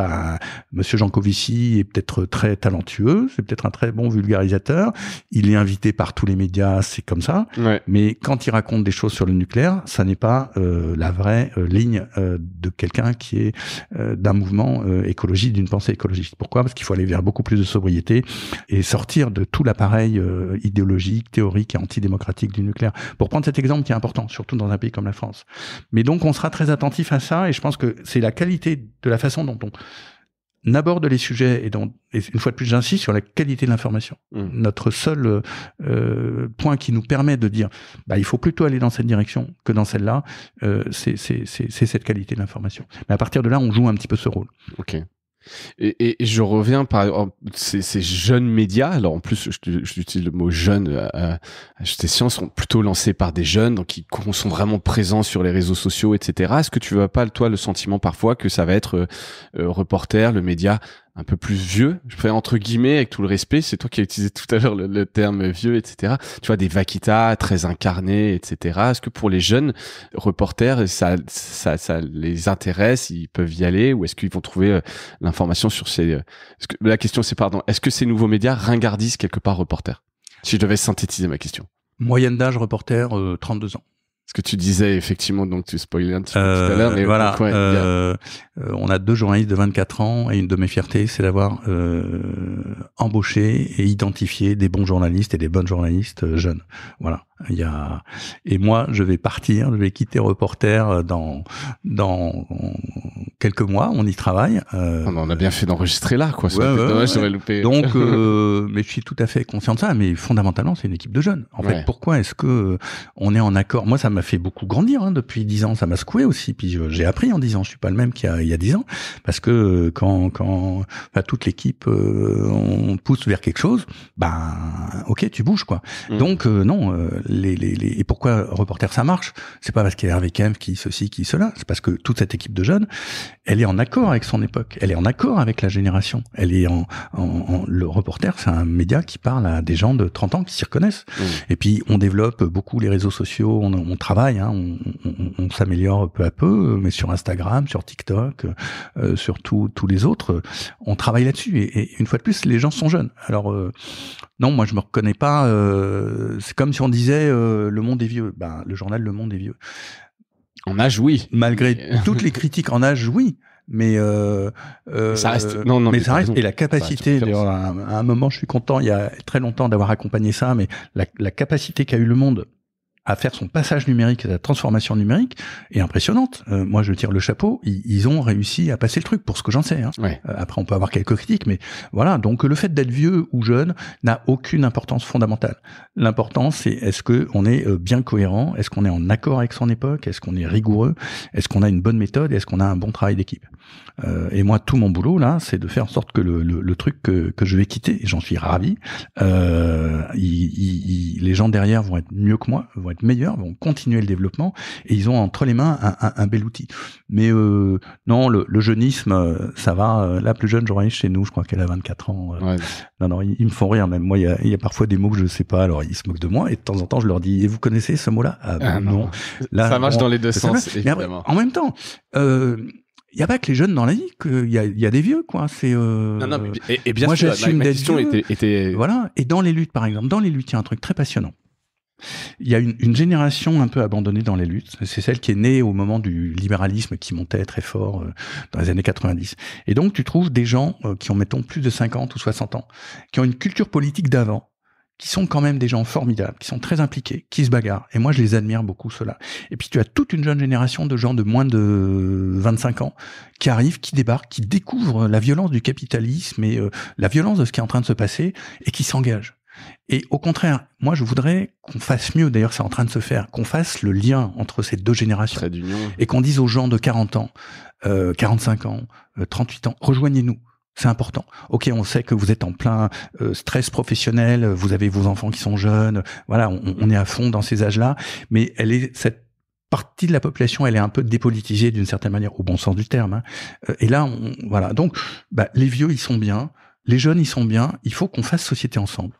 Monsieur Jancovici est peut-être très talentueux, c'est peut-être un très bon vulgarisateur, il est invité par tous les médias, c'est comme ça, mais quand il raconte des choses sur le nucléaire, ça n'est pas la vraie ligne de quelqu'un qui est d'un mouvement écologiste, d'une pensée écologiste. Pourquoi? Parce qu'il faut aller vers beaucoup plus de sobriété et sortir de tout l'appareil idéologique, théorique et antidémocratique du nucléaire. Pour prendre cet exemple qui est important, surtout dans un pays comme la France. Mais donc on sera très attentif à ça et je pense que c'est la qualité de la façon dont on aborde les sujets et une fois de plus j'insiste sur la qualité de l'information. Notre seul point qui nous permet de dire il faut plutôt aller dans cette direction que dans celle-là, c'est cette qualité de l'information. Mais à partir de là, on joue un petit peu ce rôle. Ok. Et je reviens par ces jeunes médias. Alors en plus, j'utilise le mot jeune. Ces sciences sont plutôt lancées par des jeunes, donc qui sont vraiment présents sur les réseaux sociaux, etc. Est-ce que tu n'as pas toi le sentiment parfois que ça va être Reporter, le média un peu plus vieux, je fais entre guillemets avec tout le respect, c'est toi qui as utilisé tout à l'heure le terme vieux, etc. Tu vois, des Vaquita très incarnés, etc. Est-ce que pour les jeunes reporters, ça les intéresse, ils peuvent y aller, ou est-ce qu'ils vont trouver l'information sur la question c'est est-ce que ces nouveaux médias ringardisent quelque part Reporter? Si je devais synthétiser ma question. Moyenne d'âge Reporter, 32 ans. Ce que tu disais, effectivement, donc tu spoilais un petit peu tout à l'heure, mais voilà. Donc, ouais, On a 2 journalistes de 24 ans et une de mes fiertés, c'est d'avoir embauché et identifié des bons journalistes et des bonnes journalistes jeunes. Voilà. Et moi, je vais quitter Reporter dans quelques mois. On y travaille. On a bien fait d'enregistrer là, quoi. Dommage, j'aurais loupé. Donc, mais je suis tout à fait conscient de ça. Mais fondamentalement, c'est une équipe de jeunes. En fait, pourquoi est-ce que on est en accord? Moi, ça m'a fait beaucoup grandir depuis 10 ans. Ça m'a secoué aussi. Puis j'ai appris en 10 ans. Je suis pas le même qu'il y a 10 ans, parce que quand toute l'équipe on pousse vers quelque chose, ok, tu bouges quoi. Donc non. Et pourquoi Reporter ça marche? C'est pas parce qu'il y a Hervé Kempf qui ceci, qui cela. C'est parce que toute cette équipe de jeunes, elle est en accord avec son époque. Elle est en accord avec la génération. Elle est le Reporter, c'est un média qui parle à des gens de 30 ans qui s'y reconnaissent. Et puis on développe beaucoup les réseaux sociaux. On travaille, on s'améliore peu à peu, mais sur Instagram, sur TikTok, sur tous les autres, on travaille là-dessus. Et une fois de plus, les gens sont jeunes. Alors non, moi je me reconnais pas. C'est comme si on disait Le Monde est vieux. Le journal Le Monde est vieux. En âge, oui. Malgré toutes les critiques en âge, oui. Mais ça reste. Mais ça reste. Et la capacité. D'ailleurs, à un moment, je suis content. Il y a très longtemps d'avoir accompagné ça, mais la capacité qu'a eu Le Monde à faire son passage numérique, sa transformation numérique, est impressionnante. Moi, je tire le chapeau. Ils ont réussi à passer le truc, pour ce que j'en sais. Après, on peut avoir quelques critiques, mais voilà. Donc, le fait d'être vieux ou jeune n'a aucune importance fondamentale. L'important, c'est est-ce que on est bien cohérent, est-ce qu'on est en accord avec son époque, est-ce qu'on est rigoureux, est-ce qu'on a une bonne méthode, est-ce qu'on a un bon travail d'équipe. Et moi, tout mon boulot là, c'est de faire en sorte que le truc que je vais quitter, et j'en suis ravi, les gens derrière vont être mieux que moi, vont être meilleurs, vont continuer le développement, et ils ont entre les mains un bel outil. Mais non, le jeunisme, ça va. La plus jeune journaliste chez nous, je crois qu'elle a 24 ans. Non, ils me font rire. Même moi, il y a parfois des mots que je sais pas. Alors ils se moquent de moi, et de temps en temps, je leur dis: et vous connaissez ce mot-là? Non. Là, ça marche dans les deux sens, évidemment. En même temps. Il y a pas que les jeunes dans la vie, qu'il y a des vieux, quoi. C'est non, mais, et bien moi, sûr, j'assume d'être vieux. était voilà. Et dans les luttes, par exemple, il y a un truc très passionnant. Il y a une génération un peu abandonnée dans les luttes. C'est celle qui est née au moment du libéralisme qui montait très fort dans les années 90. Et donc, tu trouves des gens qui ont, mettons, plus de 50 ou 60 ans, qui ont une culture politique d'avant, qui sont quand même des gens formidables, qui sont très impliqués, qui se bagarrent. Et moi, je les admire beaucoup, ceux-là. Et puis, tu as toute une jeune génération de gens de moins de 25 ans qui arrivent, qui débarquent, qui découvrent la violence du capitalisme et la violence de ce qui est en train de se passer, et qui s'engagent. Et au contraire, moi, je voudrais qu'on fasse mieux, d'ailleurs, c'est en train de se faire, qu'on fasse le lien entre ces deux générations. Trait d'union. Et qu'on dise aux gens de 40 ans, 45 ans, 38 ans, rejoignez-nous. C'est important. Ok, on sait que vous êtes en plein stress professionnel, vous avez vos enfants qui sont jeunes, voilà, on est à fond dans ces âges-là, mais cette partie de la population, elle est un peu dépolitisée d'une certaine manière, au bon sens du terme. Et là, voilà. Donc, les vieux, ils sont bien, les jeunes, ils sont bien. Il faut qu'on fasse société ensemble.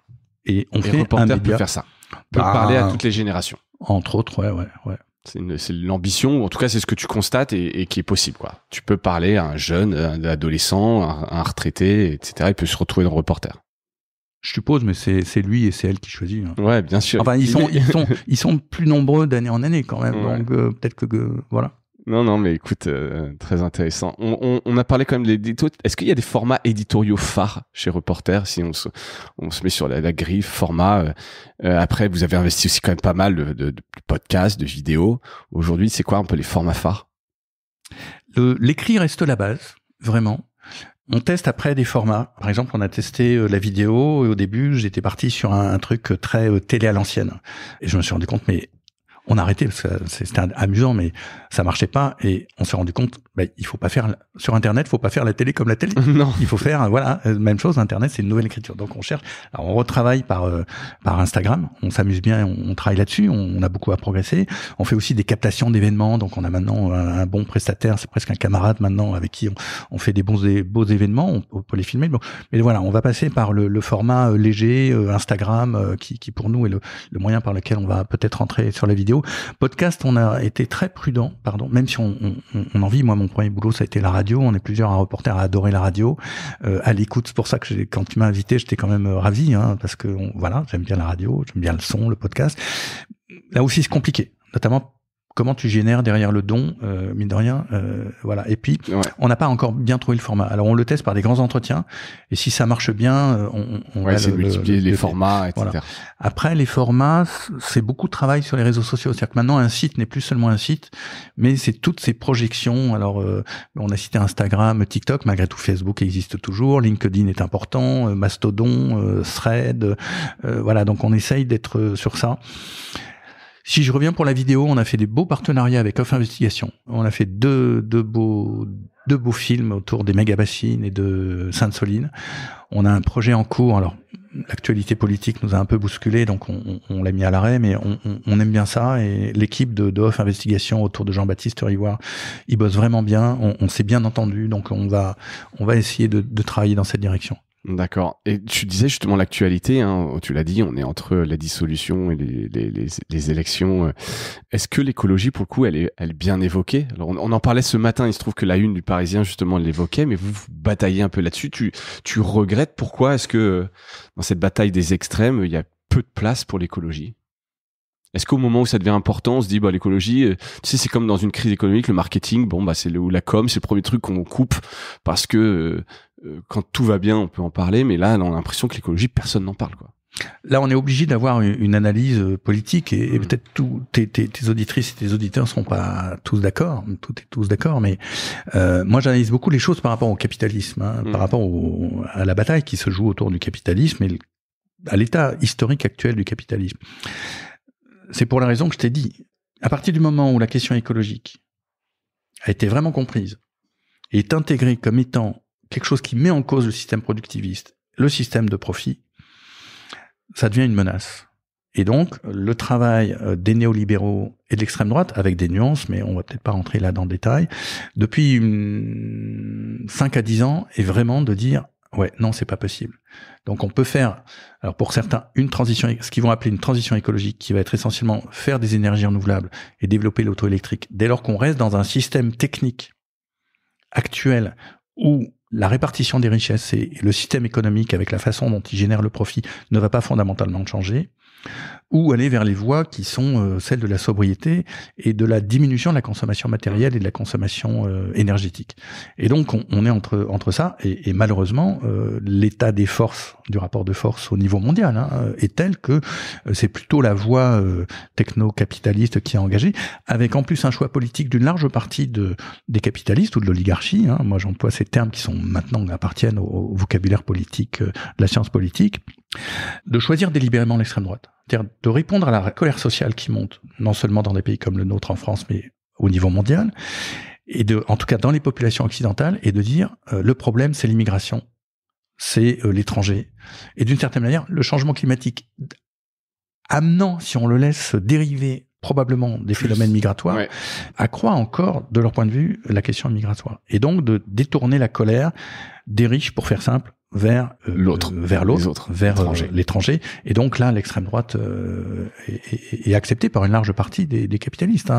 Et on fait un média. Peut faire ça. Peut parler à toutes les générations. Entre autres, ouais. C'est l'ambition, ou en tout cas c'est ce que tu constates et qui est possible, quoi. Tu peux parler à un jeune, un adolescent, un retraité, etc. Il peut se retrouver dans Reporter. Je suppose, mais c'est lui et c'est elle qui choisit. Ouais, bien sûr. Enfin, ils sont plus nombreux d'année en année quand même. Ouais. Donc peut-être que voilà. Non, mais écoute, très intéressant. On a parlé quand même d'édito. Est-ce qu'il y a des formats éditoriaux phares chez Reporter, si on se met sur la grille format? Après, vous avez investi aussi quand même pas mal de podcasts, de vidéos. Aujourd'hui, c'est quoi un peu les formats phares? L'écrit reste la base, vraiment. On teste après des formats. Par exemple, on a testé la vidéo, et au début, j'étais parti sur un truc très télé à l'ancienne. Et je me suis rendu compte, mais on a arrêté parce que c'était amusant, mais ça marchait pas, et on s'est rendu compte, il faut pas faire sur Internet, faut pas faire la télé comme la télé. Non. Il faut faire, même chose. Internet, c'est une nouvelle écriture. Donc on cherche. Alors on retravaille par Instagram. On s'amuse bien, on travaille là-dessus. On a beaucoup à progresser. On fait aussi des captations d'événements. Donc on a maintenant un bon prestataire, c'est presque un camarade maintenant avec qui on fait des beaux événements. On peut les filmer. Bon. Mais voilà, on va passer par le format léger, Instagram, qui pour nous est le moyen par lequel on va peut-être rentrer sur la vidéo. Podcast, on a été très prudent, même si on en vit. Moi, mon premier boulot, ça a été la radio. On est plusieurs à Reporter à adorer la radio, à l'écoute. C'est pour ça que quand tu m'as invité, j'étais quand même ravi, parce que j'aime bien la radio, j'aime bien le son, le podcast. Là aussi, c'est compliqué, notamment comment tu génères derrière le don, mine de rien, voilà. Et puis, on n'a pas encore bien trouvé le format. Alors, on le teste par des grands entretiens, et si ça marche bien, on va essayer de multiplier les formats, etc. Voilà. Après, les formats, c'est beaucoup de travail sur les réseaux sociaux. C'est-à-dire que maintenant, un site n'est plus seulement un site, mais c'est toutes ces projections. Alors, on a cité Instagram, TikTok, malgré tout, Facebook existe toujours, LinkedIn est important, Mastodon, Thread, voilà. Donc, on essaye d'être sur ça. Si je reviens pour la vidéo, on a fait des beaux partenariats avec Off Investigation. On a fait deux beaux films autour des méga-bassines et de Sainte-Soline. On a un projet en cours. Alors, l'actualité politique nous a un peu bousculé, donc on l'a mis à l'arrêt, mais on aime bien ça. Et l'équipe de Off Investigation autour de Jean-Baptiste Rivoire, ils bossent vraiment bien. On s'est bien entendu, donc on va essayer de travailler dans cette direction. D'accord. Et tu disais justement l'actualité, hein, tu l'as dit, on est entre la dissolution et les élections. Est-ce que l'écologie, pour le coup, elle est bien évoquée? Alors, on en parlait ce matin, il se trouve que la une du Parisien, justement, l'évoquait, mais vous bataillez un peu là-dessus. Tu regrettes pourquoi est-ce que dans cette bataille des extrêmes, il y a peu de place pour l'écologie? Est-ce qu'au moment où ça devient important, on se dit, bah, l'écologie, tu sais, c'est comme dans une crise économique, le marketing, bon, bah, c'est la com, c'est le premier truc qu'on coupe parce que, quand tout va bien, on peut en parler, mais là, on a l'impression que l'écologie, personne n'en parle, quoi. Là, on est obligé d'avoir une analyse politique et peut-être tes auditrices et tes auditeurs ne seront pas tous d'accord, mais moi, j'analyse beaucoup les choses par rapport au capitalisme, par rapport à la bataille qui se joue autour du capitalisme et à l'état historique actuel du capitalisme. C'est pour la raison que je t'ai dit. À partir du moment où la question écologique a été vraiment comprise et est intégrée comme étant quelque chose qui met en cause le système productiviste, le système de profit, ça devient une menace. Et donc, le travail des néolibéraux et de l'extrême droite, avec des nuances, mais on va peut-être pas rentrer là dans le détail, depuis 5 à 10 ans, est vraiment de dire ouais, non, c'est pas possible. Donc on peut faire, alors pour certains, une transition, ce qu'ils vont appeler une transition écologique, qui va être essentiellement faire des énergies renouvelables et développer l'auto électrique, dès lors qu'on reste dans un système technique actuel où la répartition des richesses et le système économique avec la façon dont il génère le profit ne va pas fondamentalement changer, ou aller vers les voies qui sont celles de la sobriété et de la diminution de la consommation matérielle et de la consommation énergétique. Et donc, on est entre ça, et malheureusement, l'état des forces, du rapport de force au niveau mondial, est tel que c'est plutôt la voie techno-capitaliste qui est engagée, avec en plus un choix politique d'une large partie des capitalistes ou de l'oligarchie. Moi, j'emploie ces termes qui sont maintenant appartiennent au vocabulaire politique, de la science politique, de choisir délibérément l'extrême droite. C'est-à-dire de répondre à la colère sociale qui monte, non seulement dans des pays comme le nôtre en France, mais au niveau mondial, et en tout cas dans les populations occidentales, et de dire le problème c'est l'immigration, c'est l'étranger, et d'une certaine manière le changement climatique amenant, si on le laisse dériver probablement des phénomènes migratoires, accroît encore, de leur point de vue, la question migratoire. Et donc de détourner la colère des riches, pour faire simple, vers l'étranger. Et donc là, l'extrême droite est acceptée par une large partie des capitalistes.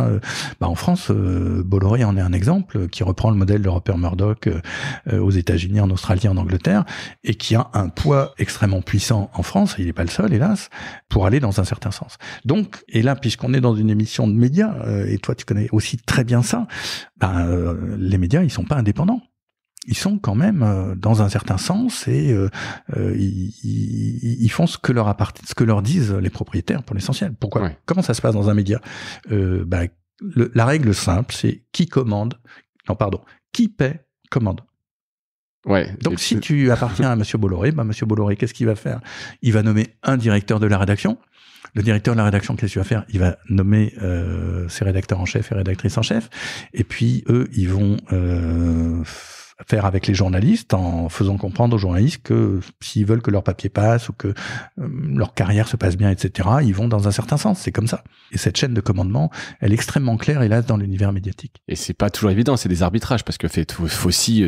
En France, Bolloré en est un exemple, qui reprend le modèle de Rupert Murdoch aux États-Unis, en Australie, en Angleterre, et qui a un poids extrêmement puissant en France, et il n'est pas le seul, hélas, pour aller dans un certain sens. Donc, et là, puisqu'on est dans une émission de médias, et toi tu connais aussi très bien ça, les médias, ils sont pas indépendants. Ils sont quand même dans un certain sens et ils font ce que leur disent les propriétaires pour l'essentiel. Pourquoi ? Comment ça se passe dans un média ? La règle simple, c'est qui paie commande. Donc si tu appartiens à Monsieur Bolloré, Monsieur Bolloré, qu'est-ce qu'il va faire ? Il va nommer un directeur de la rédaction. Le directeur de la rédaction, qu'est-ce qu'il va faire ? Il va nommer ses rédacteurs en chef et rédactrices en chef. Et puis eux, ils vont faire avec les journalistes en faisant comprendre aux journalistes que s'ils veulent que leur papier passe ou que leur carrière se passe bien, etc., ils vont dans un certain sens. C'est comme ça. Et cette chaîne de commandement, elle est extrêmement claire, hélas, dans l'univers médiatique. Et c'est pas toujours évident, c'est des arbitrages, parce que faut aussi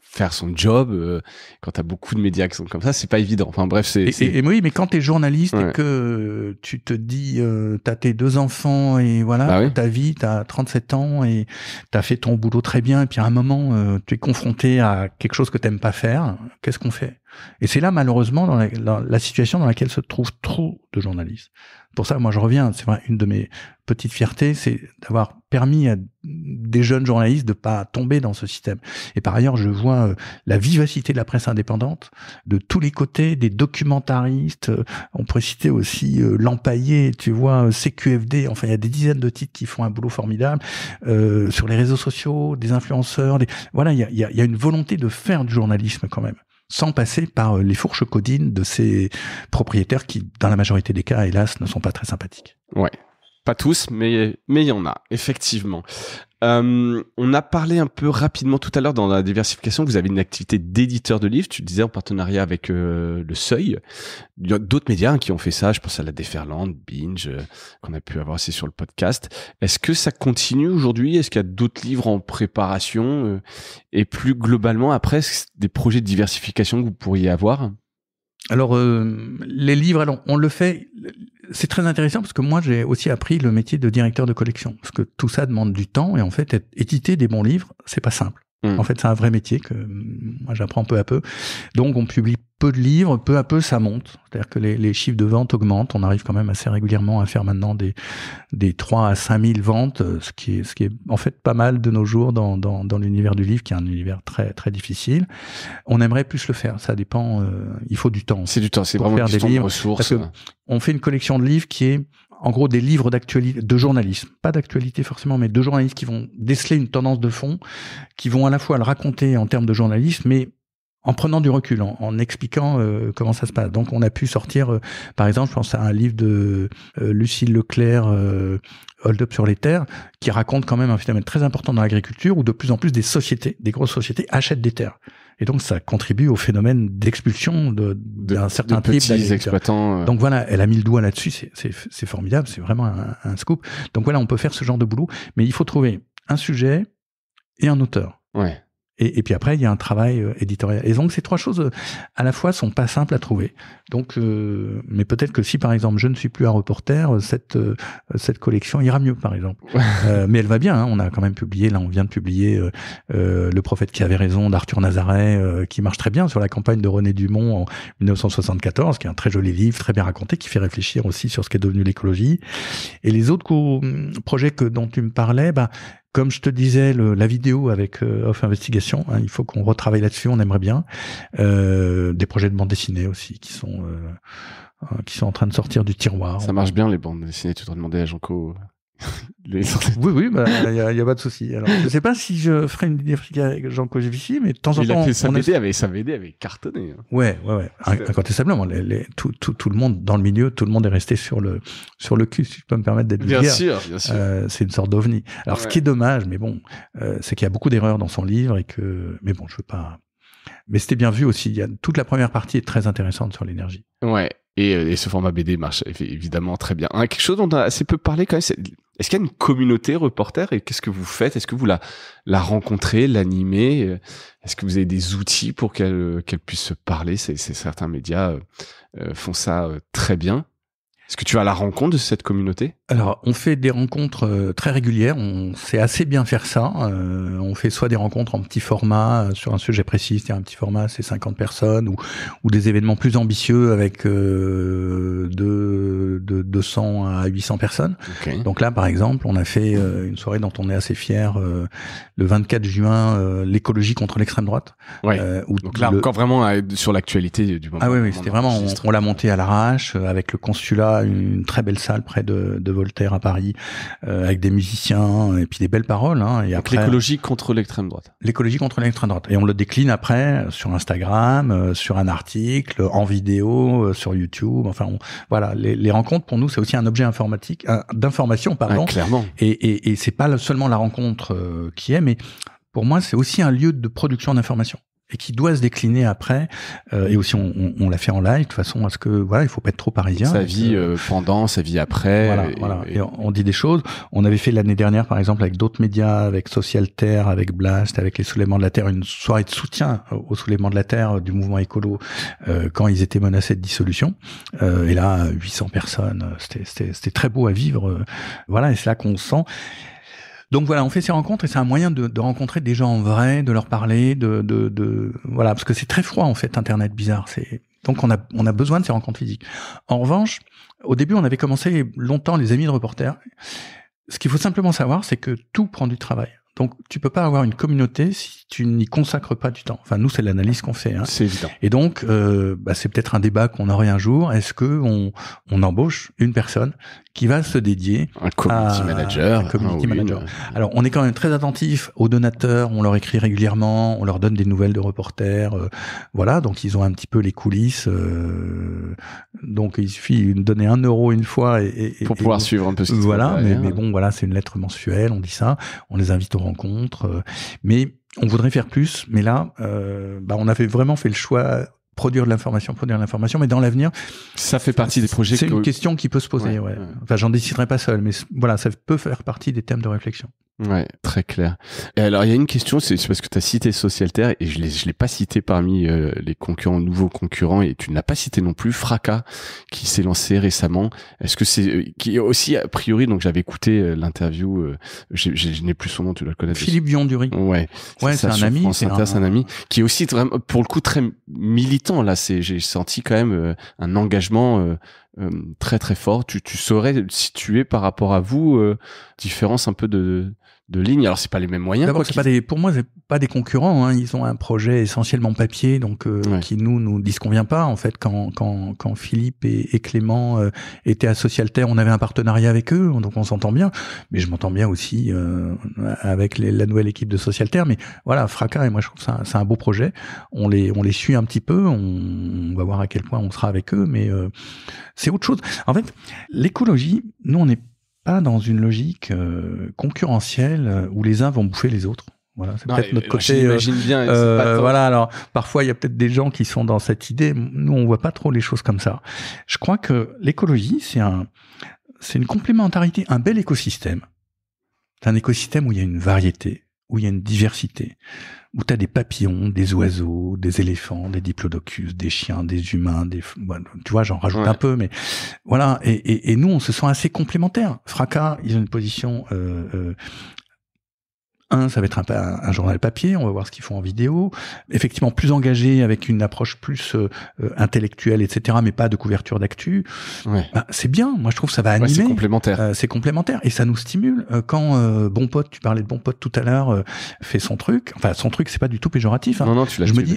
faire son job, quand t'as beaucoup de médias qui sont comme ça, c'est pas évident. Enfin bref, et oui, mais quand t'es journaliste et que tu te dis, t'as tes 2 enfants et voilà, ta vie, t'as 37 ans et t'as fait ton boulot très bien, et puis à un moment, tu es confronté à quelque chose que t'aimes pas faire, qu'est-ce qu'on fait ? Et c'est là, malheureusement, dans la situation dans laquelle se trouvent trop de journalistes. Pour ça, moi, je reviens, c'est vrai, une de mes petites fiertés, c'est d'avoir permis à des jeunes journalistes de pas tomber dans ce système. Et par ailleurs, je vois la vivacité de la presse indépendante, de tous les côtés, des documentaristes, on pourrait citer aussi L'Empaillé, tu vois, CQFD, enfin, il y a des dizaines de titres qui font un boulot formidable, sur les réseaux sociaux, des influenceurs, voilà, il y a une volonté de faire du journalisme quand même, sans passer par les fourches codines de ces propriétaires qui, dans la majorité des cas, hélas, ne sont pas très sympathiques. Ouais. Pas tous, mais il y en a, effectivement. On a parlé un peu rapidement tout à l'heure dans la diversification. Vous avez une activité d'éditeur de livres, tu le disais, en partenariat avec Le Seuil. Il y a d'autres médias qui ont fait ça. Je pense à La Déferlante, Binge, qu'on a pu avoir aussi sur le podcast. Est-ce que ça continue aujourd'hui? Est-ce qu'il y a d'autres livres en préparation? Et plus globalement, après, des projets de diversification que vous pourriez avoir? Alors, les livres, alors, on le fait... C'est très intéressant parce que moi, j'ai aussi appris le métier de directeur de collection. Parce que tout ça demande du temps et en fait, éditer des bons livres, c'est pas simple. En fait, c'est un vrai métier que moi, j'apprends peu à peu. Donc, on publie peu de livres, peu à peu, ça monte. C'est-à-dire que les chiffres de vente augmentent. On arrive quand même assez régulièrement à faire maintenant des 3 à 5 000 ventes, ce qui est en fait pas mal de nos jours dans l'univers du livre, qui est un univers très, très difficile. On aimerait plus le faire. Ça dépend, il faut du temps. C'est du temps, c'est vraiment une question de ressources. Parce que on fait une collection de livres qui est, en gros, des livres d'actualité, de journalisme. Pas d'actualité forcément, mais de journalistes qui vont déceler une tendance de fond, qui vont à la fois le raconter en termes de journalisme, mais en prenant du recul, en expliquant comment ça se passe. Donc, on a pu sortir, par exemple, je pense à un livre de Lucille Leclerc, Hold Up sur les terres, qui raconte quand même un phénomène très important dans l'agriculture, où de plus en plus des sociétés, des grosses sociétés, achètent des terres. Et donc, ça contribue au phénomène d'expulsion d'un certain type petits exploitants. Donc voilà, elle a mis le doigt là-dessus, c'est formidable, c'est vraiment un scoop. Donc voilà, on peut faire ce genre de boulot, mais il faut trouver un sujet et un auteur. Ouais. Et puis après, il y a un travail éditorial. Et donc, ces trois choses, à la fois, sont pas simples à trouver. Donc, mais peut-être que si, par exemple, je ne suis plus un reporter, cette collection ira mieux, par exemple. Mais elle va bien, hein. On a quand même publié, là, on vient de publier Le prophète qui avait raison d'Arthur Nazaret, qui marche très bien sur la campagne de René Dumont en 1974, qui est un très joli livre, très bien raconté, qui fait réfléchir aussi sur ce qu'est devenu l'écologie. Et les autres projets dont tu me parlais, comme je te disais, la vidéo avec Off Investigation, hein, il faut qu'on retravaille là-dessus, on aimerait bien. Des projets de bande dessinée aussi qui sont en train de sortir du tiroir. Ça marche bien les bandes dessinées, tu dois demander à Janko. Oui, y a pas de souci. Alors, je sais pas si je ferai une diversification avec Jean Cogevici, mais de temps en temps. Il a fait sa BD avait cartonné. Hein. Ouais. Incontestablement. Tout le monde, dans le milieu, tout le monde est resté sur le cul, si je peux me permettre d'être vulgaire. Bien sûr. C'est une sorte d'ovni. Alors, ce qui est dommage, mais bon, c'est qu'il y a beaucoup d'erreurs dans son livre mais bon, je veux pas. Mais c'était bien vu aussi. Toute la première partie est très intéressante sur l'énergie. Ouais. Et ce format BD marche évidemment très bien. Quelque chose dont on a assez peu parlé quand même, est-ce qu'il y a une communauté reporter et qu'est-ce que vous faites? Est-ce que vous la rencontrez, l'animez? Est-ce que vous avez des outils pour qu'elle puisse se parler? Certains médias font ça très bien. Est-ce que tu as la rencontre de cette communauté? Alors, on fait des rencontres très régulières. On sait assez bien faire ça. On fait soit des rencontres en petit format sur un sujet précis, c'est-à-dire un petit format, c'est 50 personnes, ou des événements plus ambitieux avec de 200 à 800 personnes. Okay. Donc là, par exemple, on a fait une soirée dont on est assez fier, le 24 juin, l'écologie contre l'extrême droite. Ouais. Donc là, encore vraiment sur l'actualité du moment. Ah oui, c'était vraiment, on l'a monté à l'arrache avec le consulat, une très belle salle près de Voltaire à Paris, avec des musiciens et puis des belles paroles. Hein, et donc après, l'écologie contre l'extrême droite. L'écologie contre l'extrême droite. Et on le décline après sur Instagram, sur un article, en vidéo, sur YouTube. Enfin, voilà, les rencontres pour nous c'est aussi un objet d'information, pardon. Ah, clairement. Et c'est pas seulement la rencontre qui est, mais pour moi c'est aussi un lieu de production d'information. Et qui doit se décliner après, et aussi on l'a fait en live de façon à ce que voilà, il faut pas être trop parisien. Sa vie pendant, sa vie après. Voilà. Et on dit des choses. On avait fait l'année dernière, par exemple, avec d'autres médias, avec Social Terre, avec Blast, avec les Soulèvements de la Terre, une soirée de soutien aux Soulèvements de la Terre du mouvement écolo quand ils étaient menacés de dissolution. Et là, 800 personnes, c'était très beau à vivre. Voilà, et c'est là qu'on sent. Donc voilà, on fait ces rencontres et c'est un moyen de rencontrer des gens en vrai, de leur parler, voilà, parce que c'est très froid en fait, Internet, bizarre. Donc on a besoin de ces rencontres physiques. En revanche, au début, on avait commencé longtemps les amis de reporters. Ce qu'il faut simplement savoir, c'est que tout prend du travail. Donc, tu peux pas avoir une communauté si tu n'y consacres pas du temps. Enfin, nous, c'est l'analyse qu'on fait. Hein. C'est évident. Et donc, c'est peut-être un débat qu'on aurait un jour. Est-ce que on embauche une personne qui va se dédier un community manager. Alors, on est quand même très attentif aux donateurs. On leur écrit régulièrement. On leur donne des nouvelles de reporters. Voilà. Donc, ils ont un petit peu les coulisses. Donc, il suffit de donner 1 euro une fois pour pouvoir suivre un peu ce qui se passe. Voilà. Mais bon, voilà, c'est une lettre mensuelle. On dit ça. On les invite aux rencontres, mais on voudrait faire plus. Mais là, on avait vraiment fait le choix produire de l'information, mais dans l'avenir, ça fait partie des projets. C'est une question qui peut se poser. Ouais. Enfin, j'en déciderai pas seul, mais voilà, ça peut faire partie des thèmes de réflexion. Ouais, très clair. Et alors, il y a une question, c'est parce que tu as cité Socialterre et je l'ai pas cité parmi les concurrents, nouveaux concurrents, et tu ne l'as pas cité non plus, Fracas, qui s'est lancé récemment. Est-ce que qui est aussi, a priori, donc j'avais écouté l'interview, je n'ai plus son nom, tu dois le connaître. Philippe Vion-Dury. Ouais, c'est un ami. C'est un ami qui est aussi vraiment, pour le coup, très militant. Là, j'ai senti quand même un engagement très très fort. Tu saurais situer par rapport à vous différence un peu de ligne. Alors c'est pas les mêmes moyens. D'abord, pour moi, c'est pas des concurrents. Hein. Ils ont un projet essentiellement papier, donc qui nous disconvient pas. En fait, quand Philippe et Clément étaient à Socialterre, on avait un partenariat avec eux, donc on s'entend bien. Mais je m'entends bien aussi avec la nouvelle équipe de Socialterre. Mais voilà, Fracas, et moi je trouve ça c'est un beau projet. On les suit un petit peu. On va voir à quel point on sera avec eux, mais c'est autre chose. En fait, l'écologie, nous on est pas dans une logique concurrentielle où les uns vont bouffer les autres. Voilà, c'est peut-être notre côté. J'imagine bien. Voilà, alors parfois il y a peut-être des gens qui sont dans cette idée. Nous, on voit pas trop les choses comme ça. Je crois que l'écologie, c'est une complémentarité, un bel écosystème. C'est un écosystème où il y a une variété, où il y a une diversité, où tu as des papillons, des oiseaux, des éléphants, des diplodocus, des chiens, des humains, tu vois, j'en rajoute un peu, mais voilà. Et nous, on se sent assez complémentaires. Fracas, ils ont une position ça va être un journal papier, on va voir ce qu'ils font en vidéo. Effectivement, plus engagé, avec une approche plus intellectuelle, etc., mais pas de couverture d'actu. Ouais. C'est bien, moi je trouve que ça va animer. C'est complémentaire. C'est complémentaire, et ça nous stimule. Quand Bon Pote, tu parlais de Bon Pote tout à l'heure, fait son truc, enfin son truc, c'est pas du tout péjoratif. Hein. Non, je me dis,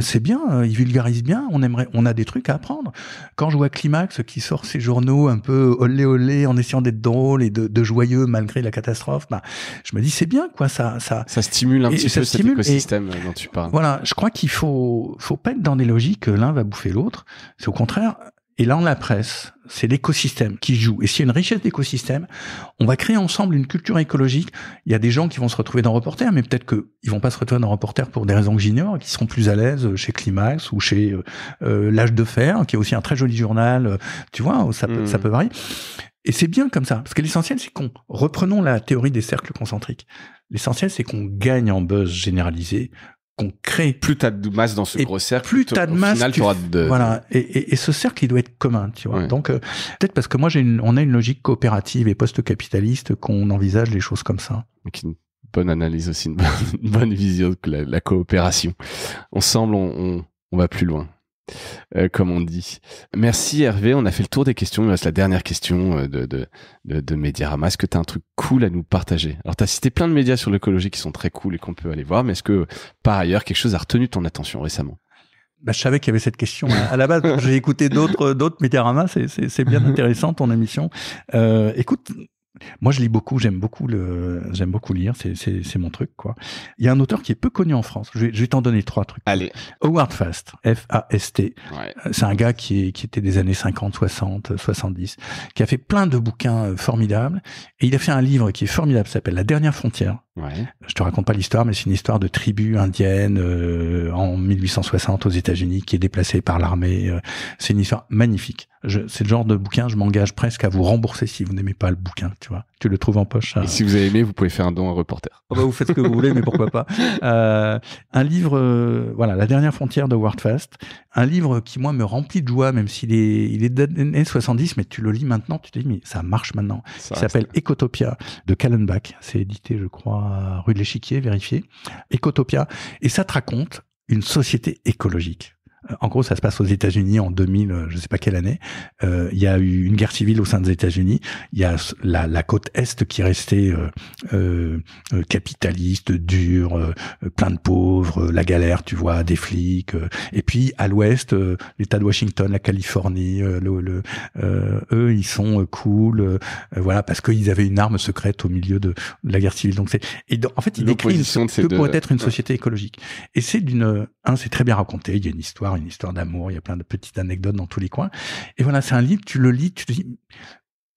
c'est bien, il vulgarise bien, on a des trucs à apprendre. Quand je vois Climax qui sort ses journaux un peu olé olé, en essayant d'être drôle et de joyeux malgré la catastrophe, je me dis c'est bien. Quoi, ça stimule un petit peu cet écosystème dont tu parles. Voilà, je crois qu'il faut pas être dans des logiques l'un va bouffer l'autre. C'est au contraire. Et là, la presse, c'est l'écosystème qui joue. Et s'il y a une richesse d'écosystème, on va créer ensemble une culture écologique. Il y a des gens qui vont se retrouver dans Reporter, mais peut-être qu'ils vont pas se retrouver dans Reporter pour des raisons que j'ignore, qui seront plus à l'aise chez Climax ou chez L'Âge de Fer, qui est aussi un très joli journal. Tu vois, ça peut varier. Et c'est bien comme ça, parce que l'essentiel, c'est reprenons la théorie des cercles concentriques. L'essentiel, c'est qu'on gagne en buzz généralisé, qu'on crée. Plus t'as de masse dans ce gros cercle, plus t'as de masse, voilà. Et ce cercle, il doit être commun, tu vois. Ouais. Donc, peut-être parce que moi, on a une logique coopérative et post-capitaliste qu'on envisage les choses comme ça. Donc, une bonne analyse aussi, une bonne vision de la coopération. Ensemble, on va plus loin. Comme on dit. Merci Hervé, on a fait le tour des questions. Il reste la dernière question de Mediarama. Est-ce que tu as un truc cool à nous partager? Alors tu as cité plein de médias sur l'écologie qui sont très cool et qu'on peut aller voir, mais est-ce que par ailleurs quelque chose a retenu ton attention récemment? Je savais qu'il y avait cette question à la base. J'ai écouté d'autres Mediarama, c'est bien intéressant ton émission. Écoute, moi, je lis beaucoup, j'aime beaucoup lire, c'est mon truc, quoi. Il y a un auteur qui est peu connu en France. Je vais t'en donner 3 trucs. Allez. Howard Fast, F-A-S-T. Ouais. C'est un gars qui était des années 50, 60, 70, qui a fait plein de bouquins formidables. Et il a fait un livre qui est formidable, ça s'appelle La Dernière Frontière. Ouais. Je te raconte pas l'histoire, mais c'est une histoire de tribu indienne en 1860 aux États-Unis qui est déplacée par l'armée. C'est une histoire magnifique. C'est le genre de bouquin, je m'engage presque à vous rembourser si vous n'aimez pas le bouquin, tu vois. tu le trouves en poche. Et si vous avez aimé, vous pouvez faire un don à Reporter. Oh bah, vous faites ce que vous voulez, mais pourquoi pas. Un livre, voilà, La dernière frontière de Howard Fast. Un livre qui, moi, me remplit de joie, même s'il est des années 70, mais tu le lis maintenant, tu te dis, mais ça marche maintenant. Il s'appelle Ecotopia de Kallenbach. C'est édité, je crois, rue de l'Échiquier, vérifié. Ecotopia. Et ça te raconte une société écologique. En gros, ça se passe aux États-Unis en 2000, je sais pas quelle année. Il y a eu une guerre civile au sein des États-Unis. Il y a la côte est qui restait capitaliste, dure, plein de pauvres, la galère, tu vois, des flics. Et puis à l'ouest, l'État de Washington, la Californie, eux, ils sont cool, voilà, parce qu'ils avaient une arme secrète au milieu de la guerre civile. Donc en fait, il décrit ce que pourrait être une société écologique. Et c'est c'est très bien raconté. Il y a une histoire d'amour, il y a plein de petites anecdotes dans tous les coins. Et voilà, c'est un livre, tu le lis, tu te dis,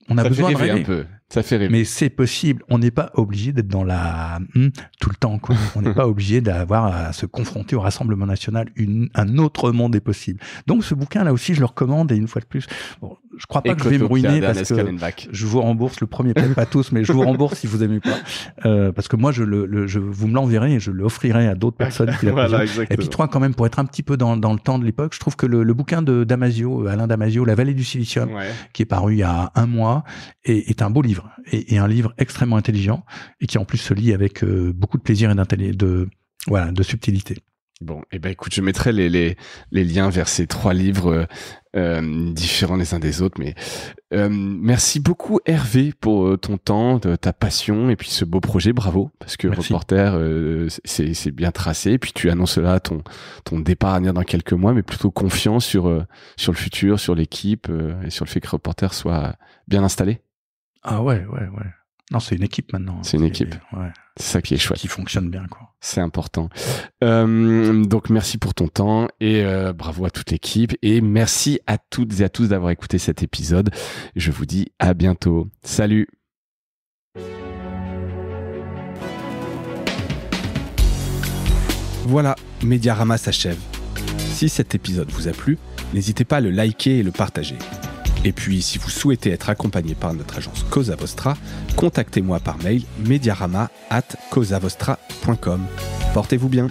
on a besoin de rêver. Un peu. Ça fait rêver. Mais c'est possible. On n'est pas obligé d'être dans la tout le temps, quoi. On n'est pas obligé d'avoir à se confronter au Rassemblement national. Un autre monde est possible. Donc ce bouquin là aussi, je le recommande. Et une fois de plus, bon, je crois pas que je vais me ruiner parce que je vous rembourse le premier, peut-être pas tous, mais je vous rembourse si vous aimez pas, parce que moi vous me l'enverrez et je l'offrirai à d'autres personnes qui voilà, et puis toi, quand même, pour être un petit peu dans le temps de l'époque, je trouve que le bouquin de Damasio, Alain Damasio, La vallée du silicium, qui est paru il y a un mois, est un beau livre. Et un livre extrêmement intelligent et qui en plus se lit avec beaucoup de plaisir et de subtilité. Bon, et ben écoute, je mettrai les liens vers ces 3 livres différents les uns des autres. Mais merci beaucoup Hervé pour ton temps, ta passion et puis ce beau projet. Bravo, parce que merci. Reporter, c'est bien tracé. Et puis tu annonces là ton départ à venir dans quelques mois, mais plutôt confiant sur le futur, sur l'équipe et sur le fait que Reporter soit bien installé. Ah ouais. Non, c'est une équipe maintenant. C'est une équipe. Ouais. C'est ça qui est chouette. Qui fonctionne bien, quoi. C'est important. Donc, merci pour ton temps et bravo à toute l'équipe. Et merci à toutes et à tous d'avoir écouté cet épisode. Je vous dis à bientôt. Salut. Voilà, Mediarama s'achève. Si cet épisode vous a plu, n'hésitez pas à le liker et le partager. Et puis, si vous souhaitez être accompagné par notre agence Cosa Vostra, contactez-moi par mail mediarama@cosavostra.com. Portez-vous bien.